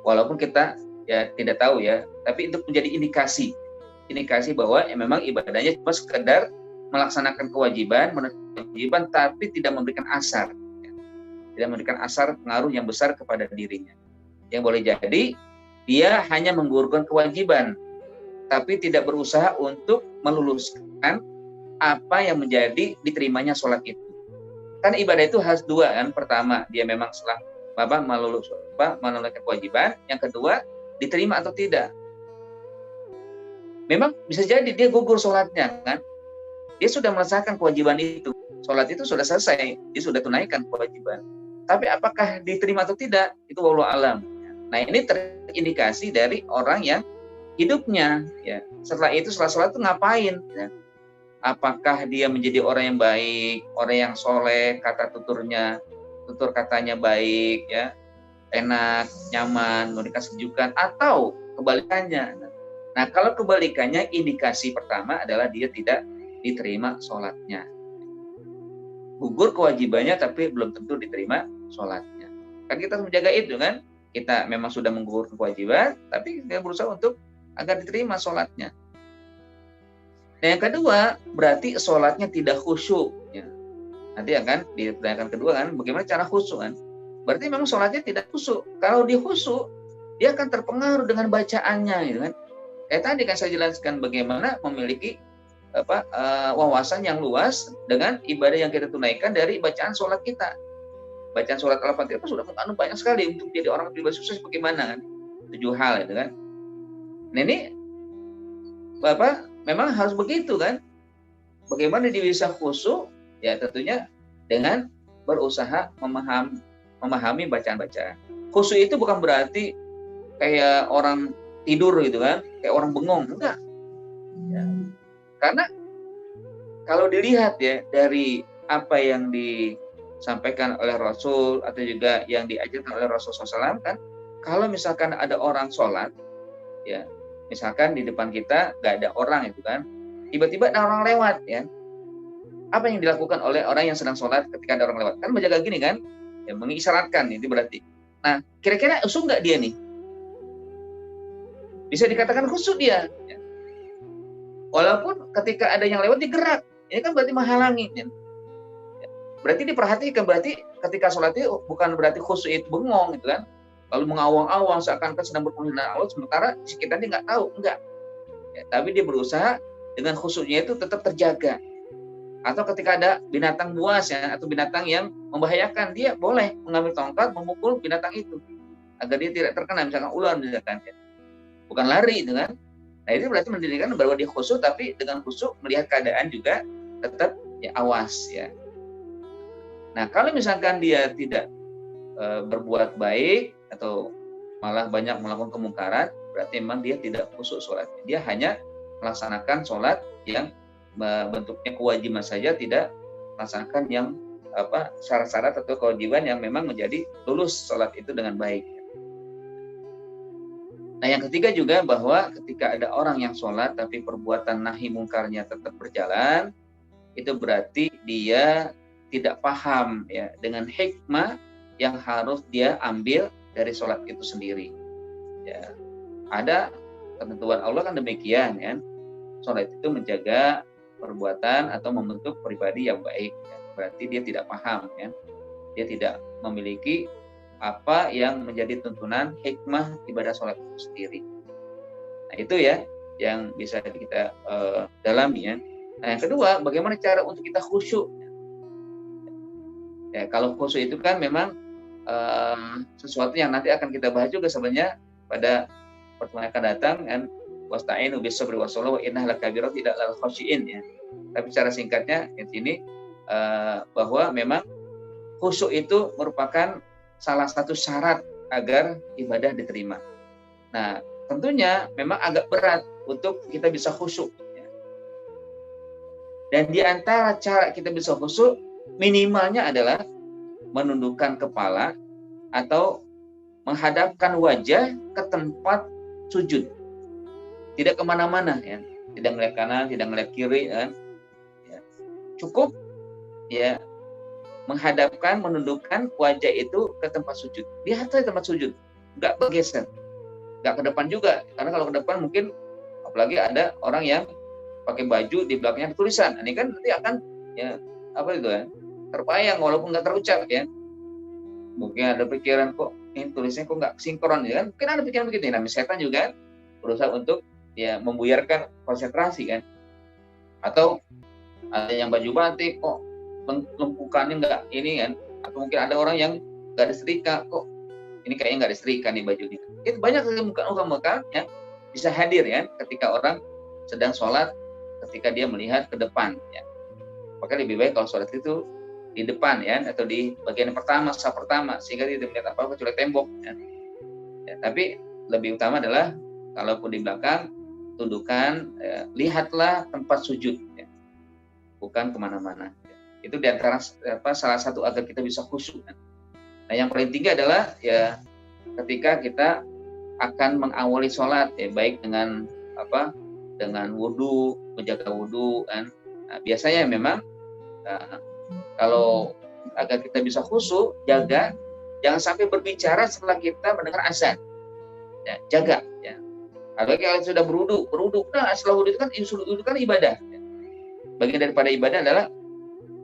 Walaupun kita ya tidak tahu ya, tapi itu menjadi indikasi bahwa ya, memang ibadahnya cuma sekedar melaksanakan kewajiban, tapi tidak memberikan asar, ya. Tidak memberikan asar pengaruh yang besar kepada dirinya. Yang boleh jadi dia hanya menggugurkan kewajiban, tapi tidak berusaha untuk meluluskan apa yang menjadi diterimanya sholat itu. Kan ibadah itu harus 2 kan. Pertama, dia memang setelah menunaikan kewajiban. Yang kedua, diterima atau tidak. Memang bisa jadi dia gugur sholatnya kan. dia sudah melaksanakan kewajiban itu. Sholat itu sudah selesai, dia sudah tunaikan kewajiban. Tapi apakah diterima atau tidak, itu wallahu alam. Nah, ini terindikasi dari orang yang hidupnya, ya, setelah sholat itu ngapain? Ya. Apakah dia menjadi orang yang baik, orang yang soleh, tutur katanya baik, ya, enak, nyaman, memberikan kesejukan, atau kebalikannya. Nah, kalau kebalikannya, indikasi pertama adalah dia tidak diterima sholatnya. Gugur kewajibannya, tapi belum tentu diterima sholatnya. Kan kita harus menjaga itu kan. Kita memang sudah menggugurkan kewajiban, tapi kita berusaha untuk agar diterima sholatnya. Nah, yang kedua, berarti sholatnya tidak khusyuk. Ya. Nanti akan ditanyakan kedua kan, bagaimana cara khusyuk kan? Berarti memang sholatnya tidak khusyuk. Kalau dia khusyuk, dia akan terpengaruh dengan bacaannya, gitu kan? Kayak tadi kan saya jelaskan bagaimana memiliki wawasan yang luas dengan ibadah yang kita tunaikan dari bacaan sholat kita. Bacaan sholat Al-Fatihah sudah mengandung banyak sekali untuk jadi orang pribadi sukses bagaimana kan? 7 hal itu kan. Nah, ini memang harus begitu kan? Bagaimana dia bisa khusyuk? Ya tentunya dengan berusaha memahami bacaan-bacaan. Khusyuk itu bukan berarti kayak orang tidur gitu kan, kayak orang bengong, enggak. Ya. Karena kalau dilihat ya dari apa yang disampaikan oleh Rasul atau juga yang diajarkan oleh Rasul SAW kan, kalau misalkan ada orang sholat, ya misalkan di depan kita nggak ada orang itu kan, tiba-tiba ada orang lewat ya, apa yang dilakukan oleh orang yang sedang sholat ketika ada orang lewat? Kan menjaga gini kan, ya mengisyaratkan itu berarti. Nah, kira-kira khusyuk nggak dia nih? Bisa dikatakan khusyuk dia. Ya. Walaupun ketika ada yang lewat digerak, ini kan berarti menghalangi. Ya. Berarti diperhatikan, berarti ketika sholat itu bukan berarti khusyuk itu bengong gitu kan, lalu mengawang-awang seakan-akan sedang berpenghina Allah, sementara di sekitarnya nggak tahu, enggak. Ya, tapi dia berusaha dengan khusyuknya itu tetap terjaga. Atau ketika ada binatang buas ya, atau binatang yang membahayakan, dia boleh mengambil tongkat memukul binatang itu agar dia tidak terkena, misalkan ular misalkan ya. Bukan lari itu kan. Nah, itu berarti mendirikan bahwa dia khusyuk, tapi dengan khusyuk melihat keadaan juga tetap ya awas ya. Nah, kalau misalkan dia tidak berbuat baik atau malah banyak melakukan kemungkaran, berarti memang dia tidak khusyuk sholatnya. Dia hanya melaksanakan sholat yang bentuknya kewajiban saja, tidak melaksanakan yang syarat-syarat atau kewajiban yang memang menjadi lulus sholat itu dengan baik. Nah, yang ketiga juga bahwa ketika ada orang yang sholat tapi perbuatan nahi mungkarnya tetap berjalan, itu berarti dia tidak paham ya dengan hikmah yang harus dia ambil dari sholat itu sendiri. Ya, ada ketentuan Allah kan demikian ya. Sholat itu menjaga perbuatan atau membentuk pribadi yang baik. Ya. Berarti dia tidak paham ya. Dia tidak memiliki apa yang menjadi tuntunan hikmah ibadah sholat itu sendiri. Nah, itu ya yang bisa kita dalami ya. Nah, yang kedua, bagaimana cara untuk kita khusyuk? Ya, kalau khusyuk itu kan memang sesuatu yang nanti akan kita bahas juga sebenarnya pada pertemuan yang akan datang kan, wasta'inu bis-sabri was-shalah wa innaha lakabiratun tidak lal khasyiin ya. Tapi secara singkatnya di sini bahwa memang khusyuk itu merupakan salah satu syarat agar ibadah diterima. Nah, tentunya memang agak berat untuk kita bisa khusyuk. Ya. Dan di antara cara kita bisa khusyuk, minimalnya adalah menundukkan kepala atau menghadapkan wajah ke tempat sujud. Tidak kemana-mana, ya. Tidak melihat kanan, tidak melihat kiri, kan. Ya. Cukup, ya. Menghadapkan, menundukkan wajah itu ke tempat sujud. Dia harus di tempat sujud, nggak bergeser, nggak ke depan juga. Karena kalau ke depan mungkin, apalagi ada orang yang pakai baju di belakangnya ada tulisan. Ini kan nanti akan ya terbayang walaupun nggak terucap ya. Mungkin ada pikiran kok ini tulisnya kok nggak sinkron ya kan? Mungkin ada pikiran begitu. Nah, setan juga berusaha untuk ya membuyarkan konsentrasi kan. Atau ada yang baju batik kok lempukannya nggak ini kan, atau mungkin ada orang yang nggak ada setrika, kok ini kayaknya nggak ada setrika nih bajunya. Itu banyak muka-muka yang bisa hadir ya ketika orang sedang sholat, ketika dia melihat ke depan ya. Maka lebih baik kalau sholat itu di depan ya, atau di bagian pertama, saf pertama, sehingga tidak melihat apa-apa kecuali tembok ya. Tapi lebih utama adalah kalaupun di belakang, tundukkan, lihatlah tempat sujud ya, bukan kemana-mana ya. Itu diantara salah satu agar kita bisa khusyuk ya. Nah yang paling tinggi adalah ya ketika kita akan mengawali sholat ya, baik dengan dengan wudhu, menjaga wudhu kan. Nah, biasanya memang kalau agar kita bisa khusyuk, jaga jangan sampai berbicara setelah kita mendengar azan ya, jaga ya. Apalagi kalau sudah berwudhu, nah setelah wudhu itu kan ibadah ya. Bagian daripada ibadah adalah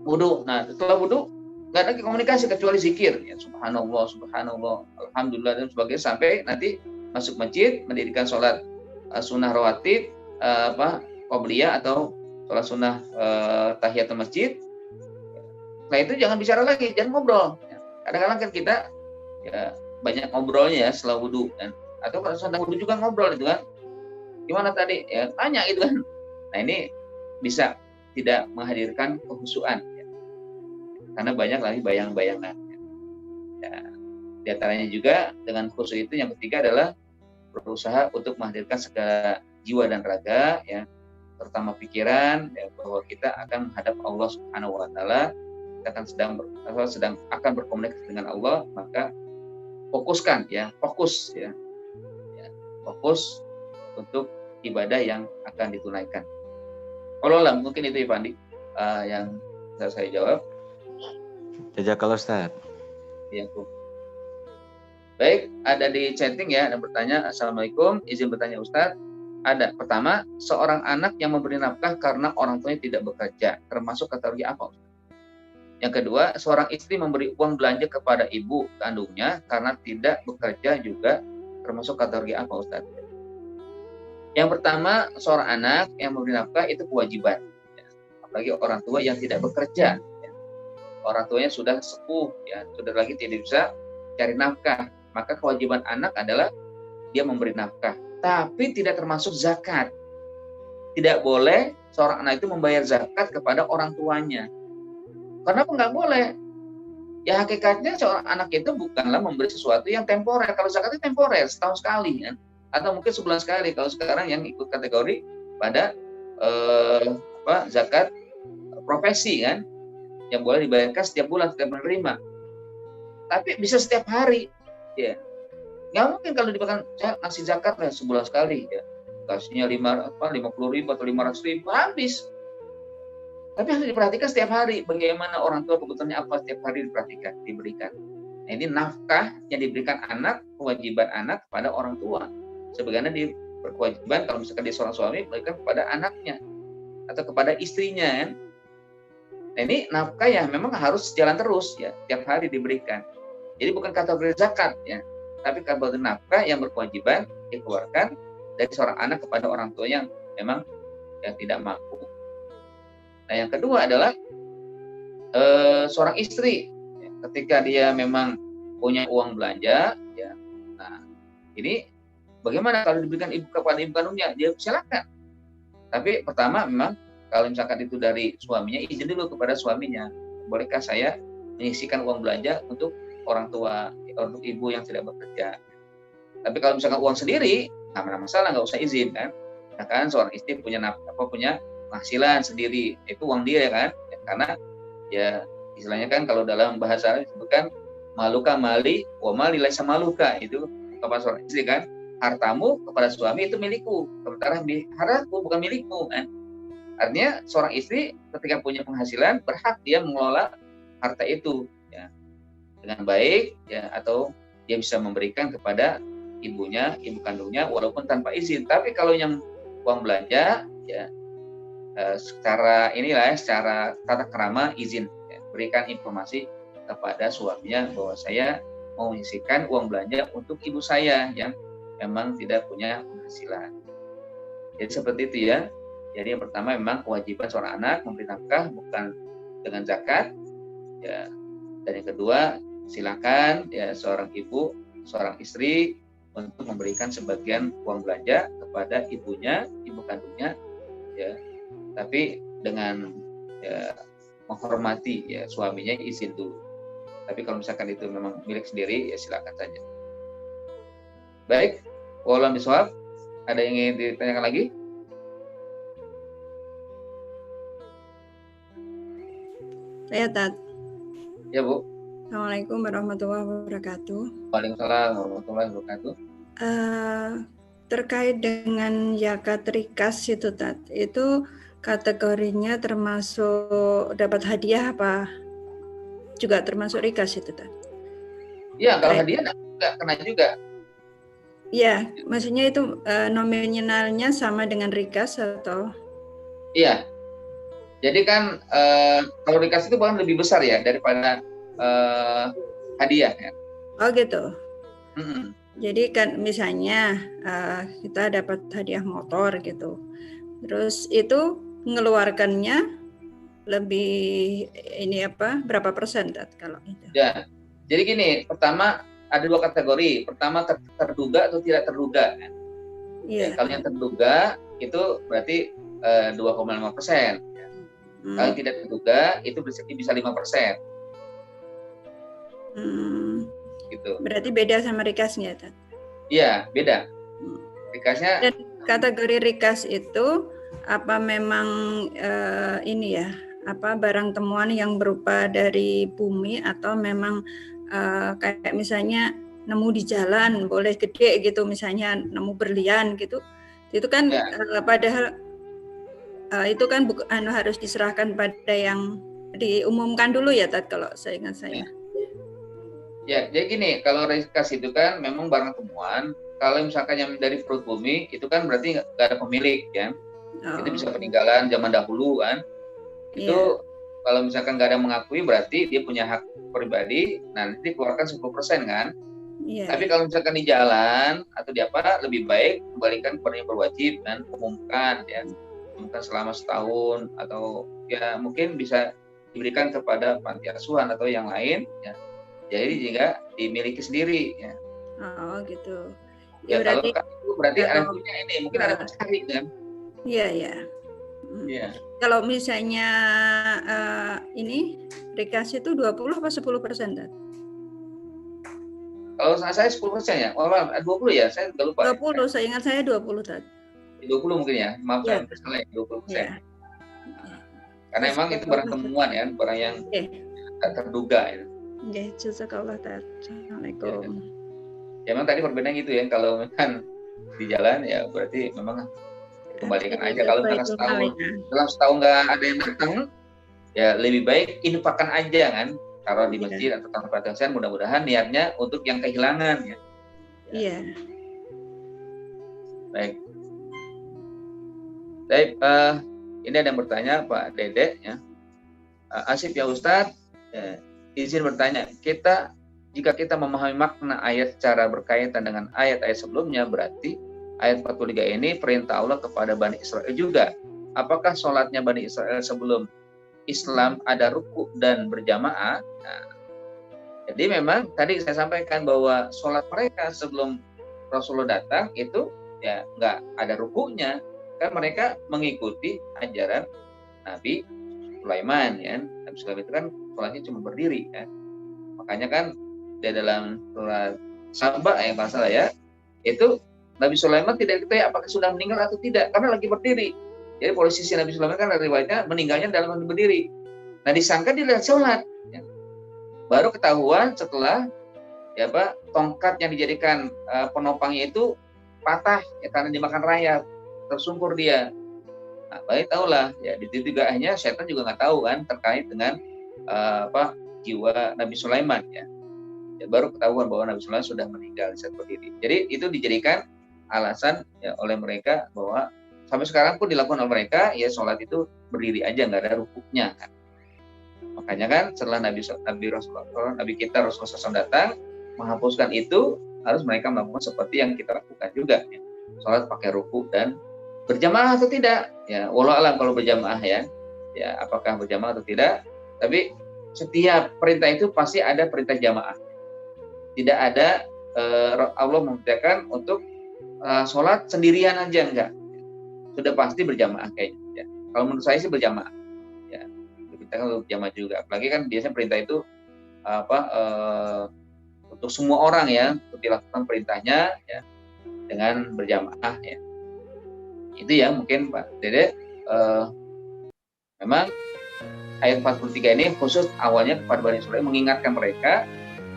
wudhu. Nah setelah wudhu nggak ada komunikasi kecuali zikir ya, subhanallah, subhanallah, alhamdulillah dan sebagainya, sampai nanti masuk masjid mendirikan sholat sunnah rawatib, qobliyah atau sholat sunnah tahiyatul masjid. Nah itu jangan bicara lagi, jangan ngobrol. Kadang-kadang kan kita ya banyak ngobrolnya ya setelah wudhu kan, atau kalau sedang wudhu juga ngobrol itu kan. Gimana tadi? Ya tanya gitu kan. Nah ini bisa tidak menghadirkan kekhusyuan ya. Karena banyak lagi bayang-bayangan. Ya, di antaranya juga dengan khusyuk itu yang ketiga adalah berusaha untuk menghadirkan segala jiwa dan raga ya, terutama pikiran ya, bahwa kita akan menghadap Allah Subhanahu wa taala, kita akan akan berkomunikasi dengan Allah, maka fokuskan ya, fokus untuk ibadah yang akan ditunaikan. Kalau mungkin itu Ivandi yang bisa saya jawab. Jazakallah Ustaz. Ya, baik, ada di chatting ya, ada bertanya. Assalamualaikum, izin bertanya Ustaz. Ada, pertama, seorang anak yang memberi nafkah karena orang tuanya tidak bekerja, termasuk kategori apa Ustaz? Yang kedua, seorang istri memberi uang belanja kepada ibu kandungnya karena tidak bekerja juga, termasuk kategori apa Ustaz? Yang pertama, seorang anak yang memberi nafkah itu kewajiban, apalagi orang tua yang tidak bekerja. Orang tuanya sudah sepuh ya, sudah lagi tidak bisa cari nafkah, maka kewajiban anak adalah dia memberi nafkah, tapi tidak termasuk zakat. Tidak boleh seorang anak itu membayar zakat kepada orang tuanya. Kenapa nggak boleh? Ya hakikatnya seorang anak itu bukanlah memberi sesuatu yang temporer. Kalau zakat itu temporer, setahun sekali kan, atau mungkin sebulan sekali. Kalau sekarang yang ikut kategori pada zakat profesi kan, yang boleh dibayarkan setiap bulan, setiap menerima. Tapi bisa setiap hari, ya. Nggak mungkin kalau diberikan saya ngasih zakat lah sebulan sekali, ya. Kasihnya 50.000 atau 500.000 habis. Tapi harus diperhatikan setiap hari bagaimana orang tua kebutuhannya apa, setiap hari diberikan. Nah, ini nafkah yang diberikan anak, kewajiban anak kepada orang tua. Sebagaimana berkewajiban kalau misalkan dia seorang suami berikan kepada anaknya atau kepada istrinya kan. Nah, ini nafkah yang memang harus jalan terus ya, tiap hari diberikan. Jadi bukan kategori zakat ya, tapi kategori nafkah yang berkewajiban dikeluarkan dari seorang anak kepada orang tua yang memang yang tidak mampu. Nah, yang kedua adalah seorang istri ya, ketika dia memang punya uang belanja ya. Nah, ini bagaimana kalau diberikan kepada ibu kandungnya? Dia silakan. Tapi pertama memang kalau misalkan itu dari suaminya, izin dulu kepada suaminya. Bolehkah saya menyisihkan uang belanja untuk orang tua, untuk ibu yang tidak bekerja? Tapi kalau misalkan uang sendiri, nggak ada masalah, nggak usah izin kan? Nah, kan seorang istri punya penghasilan sendiri, itu uang dia kan? Ya, karena ya istilahnya kan kalau dalam bahasa Arab disebutkan maluka mali, wa mali laisa maluka, itu kepada seorang istri kan? Hartamu kepada suami itu milikku, sementara hartaku bukan milikmu kan? Artinya seorang istri ketika punya penghasilan berhak dia mengelola harta itu ya, dengan baik ya, atau dia bisa memberikan kepada ibunya, ibu kandungnya walaupun tanpa izin. Tapi kalau yang uang belanja ya secara tata krama izin ya, berikan informasi kepada suaminya bahwa saya mau menyisihkan uang belanja untuk ibu saya yang memang tidak punya penghasilan. Jadi seperti itu ya. Jadi yang pertama memang kewajiban seorang anak memberi nafkah bukan dengan zakat ya. Dan yang kedua, silakan ya seorang ibu, seorang istri untuk memberikan sebagian uang belanja kepada ibunya, ibu kandungnya ya. Tapi dengan ya, menghormati ya suaminya izin dulu. Tapi kalau misalkan itu memang milik sendiri ya silakan saja. Baik, wallahu bishawab. Ada yang ingin ditanyakan lagi? Saya Tat. Ya Bu. Assalamualaikum warahmatullahi wabarakatuh. Waalaikumsalam warahmatullahi wabarakatuh. Terkait dengan zakat rikas itu Tat, itu kategorinya termasuk dapat hadiah apa juga termasuk rikas itu Tat? Iya, kalau hadiah nggak kena juga. Iya, maksudnya itu nominalnya sama dengan rikas atau? Iya. Jadi kan kalau rikas itu bahkan lebih besar ya daripada hadiah ya. Oh gitu. Mm-mm. Jadi kan misalnya kita dapat hadiah motor gitu, terus itu mengeluarkannya lebih ini apa? Berapa persen Tat, kalau itu? Ya. Jadi gini, pertama ada dua kategori. Pertama terduga atau tidak terduga. Iya. Ya, kalau yang terduga itu berarti 2,5%. Kalau tidak terduga itu bisa 5%. Gitu. Berarti beda sama rikasnya, Tat? Iya, beda. Rikasnya. Dan kategori rikas itu apa memang ini ya? Apa barang temuan yang berupa dari bumi atau memang kayak misalnya nemu di jalan boleh gede gitu, misalnya nemu berlian gitu, itu kan ya. Padahal itu kan harus diserahkan pada yang diumumkan dulu ya Tat, kalau saya ingat saya. Ya, jadi gini, kalau rikas itu kan memang barang temuan. Kalau misalkan yang dari perut bumi itu kan berarti nggak ada pemilik kan. Itu bisa peninggalan zaman dahulu kan. Itu kalau misalkan nggak ada yang mengakui berarti dia punya hak pribadi, nanti dikeluarkan 10% kan. Tapi kalau misalkan di jalan atau di apa, lebih baik kembalikan kepada yang berwajib dan umumkan ya. Umumkan selama setahun atau ya mungkin bisa diberikan kepada panti asuhan atau yang lain ya. Jadi juga dimiliki sendiri ya. Oh gitu. Ya berarti, kalau berarti ada punya ini, mungkin ada mencari kan. Iya ya. Iya. Kalau misalnya ini rikas itu 20 apa 10% Tat? Kalau saya 10% ya, 20 ya, saya nggak lupa. 20, saya ingat saya 20 Tat. 20 mungkin ya, maaf saya salah ya, 20%. Ya. Karena emang itu barang temuan ya, barang yang tak terduga ya. Oke, jazakallah Tat. Assalamualaikum. Ya memang tadi perbedaan gitu ya, kalau kan di jalan ya berarti memang kembalikan aja. Kalau dalam setahun nggak ada yang datang, ya lebih baik infakkan aja kan, taruh di masjid atau tempat pengajian, mudah-mudahan niatnya untuk yang kehilangan ya. Iya. Baik. Baik, ini ada yang bertanya Pak Dede ya. Asif ya Ustadz, izin bertanya, jika kita memahami makna ayat secara berkaitan dengan ayat-ayat sebelumnya, berarti ayat 43 ini perintah Allah kepada Bani Israel juga. Apakah sholatnya Bani Israel sebelum Islam ada ruku dan berjamaah? Nah, jadi memang tadi saya sampaikan bahwa sholat mereka sebelum Rasulullah datang itu ya nggak ada rukunya, kan mereka mengikuti ajaran Nabi Sulaiman ya. Nabi Sulaiman itu kan sholatnya cuma berdiri ya. Makanya kan di dalam surat Saba yang masalah ya, itu Nabi Sulaiman tidak diketahui apakah sudah meninggal atau tidak karena lagi berdiri. Jadi posisi Nabi Sulaiman kan riwayatnya meninggalnya dalam kondisi berdiri. Nah disangka dia lihat sholat. Ya. Baru ketahuan setelah ya Pak, tongkat yang dijadikan penopangnya itu patah ya, karena dimakan rayap, tersungkur dia. Nah, baik tahulah ya di situ juga akhirnya setan juga nggak tahu kan terkait dengan jiwa Nabi Sulaiman ya. Baru ketahuan bahwa Nabi Sulaiman sudah meninggal saat berdiri. Jadi itu dijadikan alasan ya oleh mereka bahwa sampai sekarang pun dilakukan oleh mereka ya sholat itu berdiri aja nggak ada rukuknya kan. Makanya kan setelah Nabi kita Rasulullah SAW datang menghapuskan itu, harus mereka melakukan seperti yang kita lakukan juga ya. Sholat pakai rukuk dan berjamaah atau tidak ya, walau alam kalau berjamaah ya apakah berjamaah atau tidak, tapi setiap perintah itu pasti ada perintah jamaah. Tidak ada Allah memerintahkan untuk sholat sendirian aja, enggak. Sudah pasti berjamaah kayaknya. Ya. Kalau menurut saya sih berjamaah. Ya, begitu. diperintahkan untuk jamaah juga. Apalagi kan biasanya perintah itu untuk semua orang ya, untuk dilakukan perintahnya ya dengan berjamaah ya. Itu ya mungkin Pak Dede. Memang ayat 43 ini khusus awalnya kepada Bani Israil mengingatkan mereka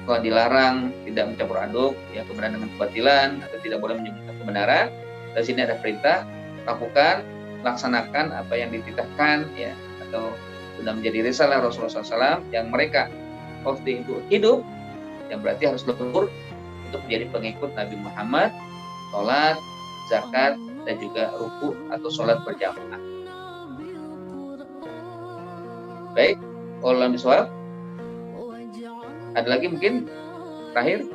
bahwa dilarang tidak mencampur aduk ya kebenaran dengan kebatilan atau tidak boleh menyembunyikan kebenaran. Dari sini ada perintah lakukan, laksanakan apa yang dititahkan ya atau sudah menjadi risalah Rasulullah SAW yang mereka waktu itu hidup, yang berarti harus lebur untuk menjadi pengikut Nabi Muhammad, sholat, zakat, dan juga ruku atau sholat berjamaah. Baik, Allah bisawab. Ada lagi mungkin terakhir?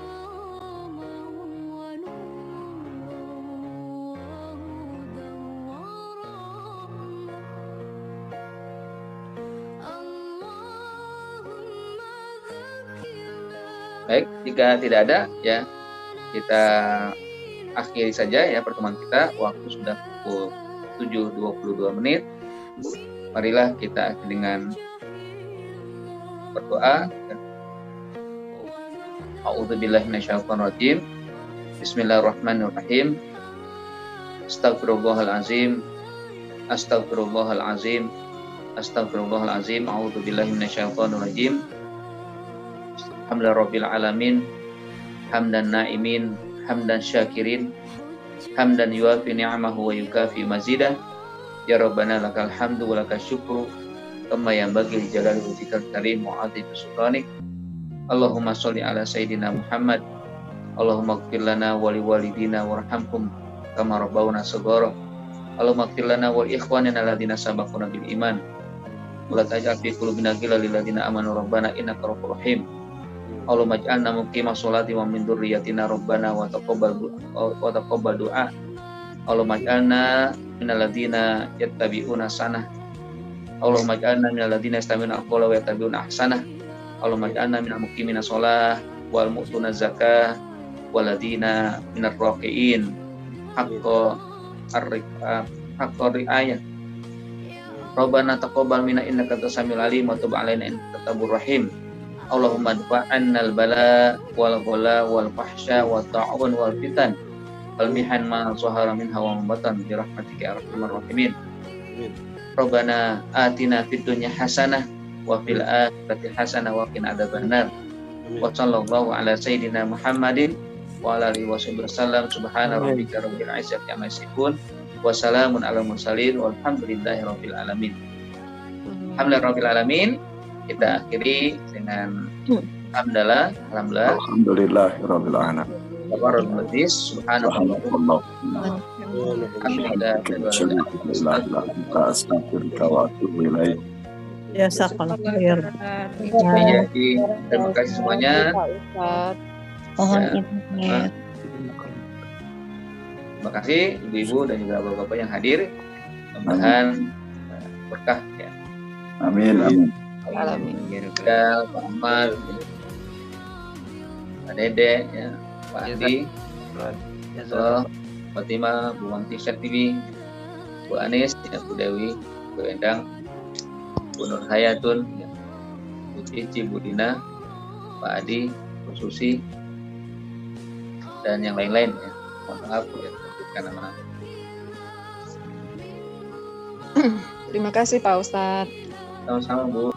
Baik, jika tidak ada ya kita akhiri saja ya pertemuan kita. Waktu sudah pukul 7.22. Marilah kita akhiri dengan berdoa. A'udzubillahi minasyaitonirrajim. Bismillahirrahmanirrahim. Astagfirullahalazim. Astagfirullahalazim. Astagfirullahalazim. A'udzubillahi minasyaitonirrajim. Alhamdulillahirabbil alamin. Hamdan na'imin, hamdan syakirin, hamdan yuafi ni'amahu wa yukafi mazidah. Ya Rabbana lakal hamdu wa lakal syukru kama yanbaghi li jalali wajhikal karim wa 'azimi sultanik. Allahumma sholli ala sayyidina Muhammad. Allahumma ighfir lana wa liwalidina warhamhum kama rabbawna shaghara. Allahumma ighfir lana wa li ikhwanina alladziina sabaquna bil iman. Wa la taj'al fi qulubina ghillan lil ladziina amanu rabbana innaka ra'ufur rahim. Allahumma ij'alna muqimah sholati wa min dzurriyyatina rabbana wa taqabbal du'a. Allahumma ij'alna minal ladzina yattabi'una sanah. Allahumma ij'alna minal ladzina yastami'una al-qawla wa yattabi'una ahsanah. Allahumma ij'alna minal muqimina shalah wal mu'tuna zakah wal ladzina minar raqiin haqqa ri'ayah. Rabbana taqabbal minna innaka antas samiul alim wa tub 'alaina innaka tawwabur rahim. Allahumma dfa'annal bala wal ghala wal fahsya wat ta'un wal fitan wal mihan ma zahara minha wa ma batan bi rahmatika ya arhamar rahimin. Rabbana atina fid dunya hasanah wa fil akhirati hasanah wa qina adzabannar. Wa sallallahu ala sayyidina Muhammadin wa ala alihi wasallam. Subhana rabbika rabbil izzati amma yasifun wa salamun alal mursalin walhamdulillahi rabbil alamin. Alhamdulillahirabbil alamin. Kita akhiri dengan alhamdulillah alhamdulillahirabbil alamin. Subhanallah. Ya, salam. Terima kasih semuanya. Mohon izin. Terima kasih ibu-ibu dan juga bapak-bapak yang hadir. Mudah-mudahan berkah ya. Amin. Amin. Alamin. Ya, Pak Ahmad, Pak Dede, ya, Pak Andi, Fatima, Bu Wanti TV, Bu Anis, ya, Bu Dewi, Bu Endang, Bu Nur Hayatun, ya, Bu Cici, Bu Dina, Pak Adi, Bu Susi, dan yang lain-lain. Ya. Mohon maaf ya, sebutkan nama. Terima kasih Pak Ustadz. Sama-sama Bu.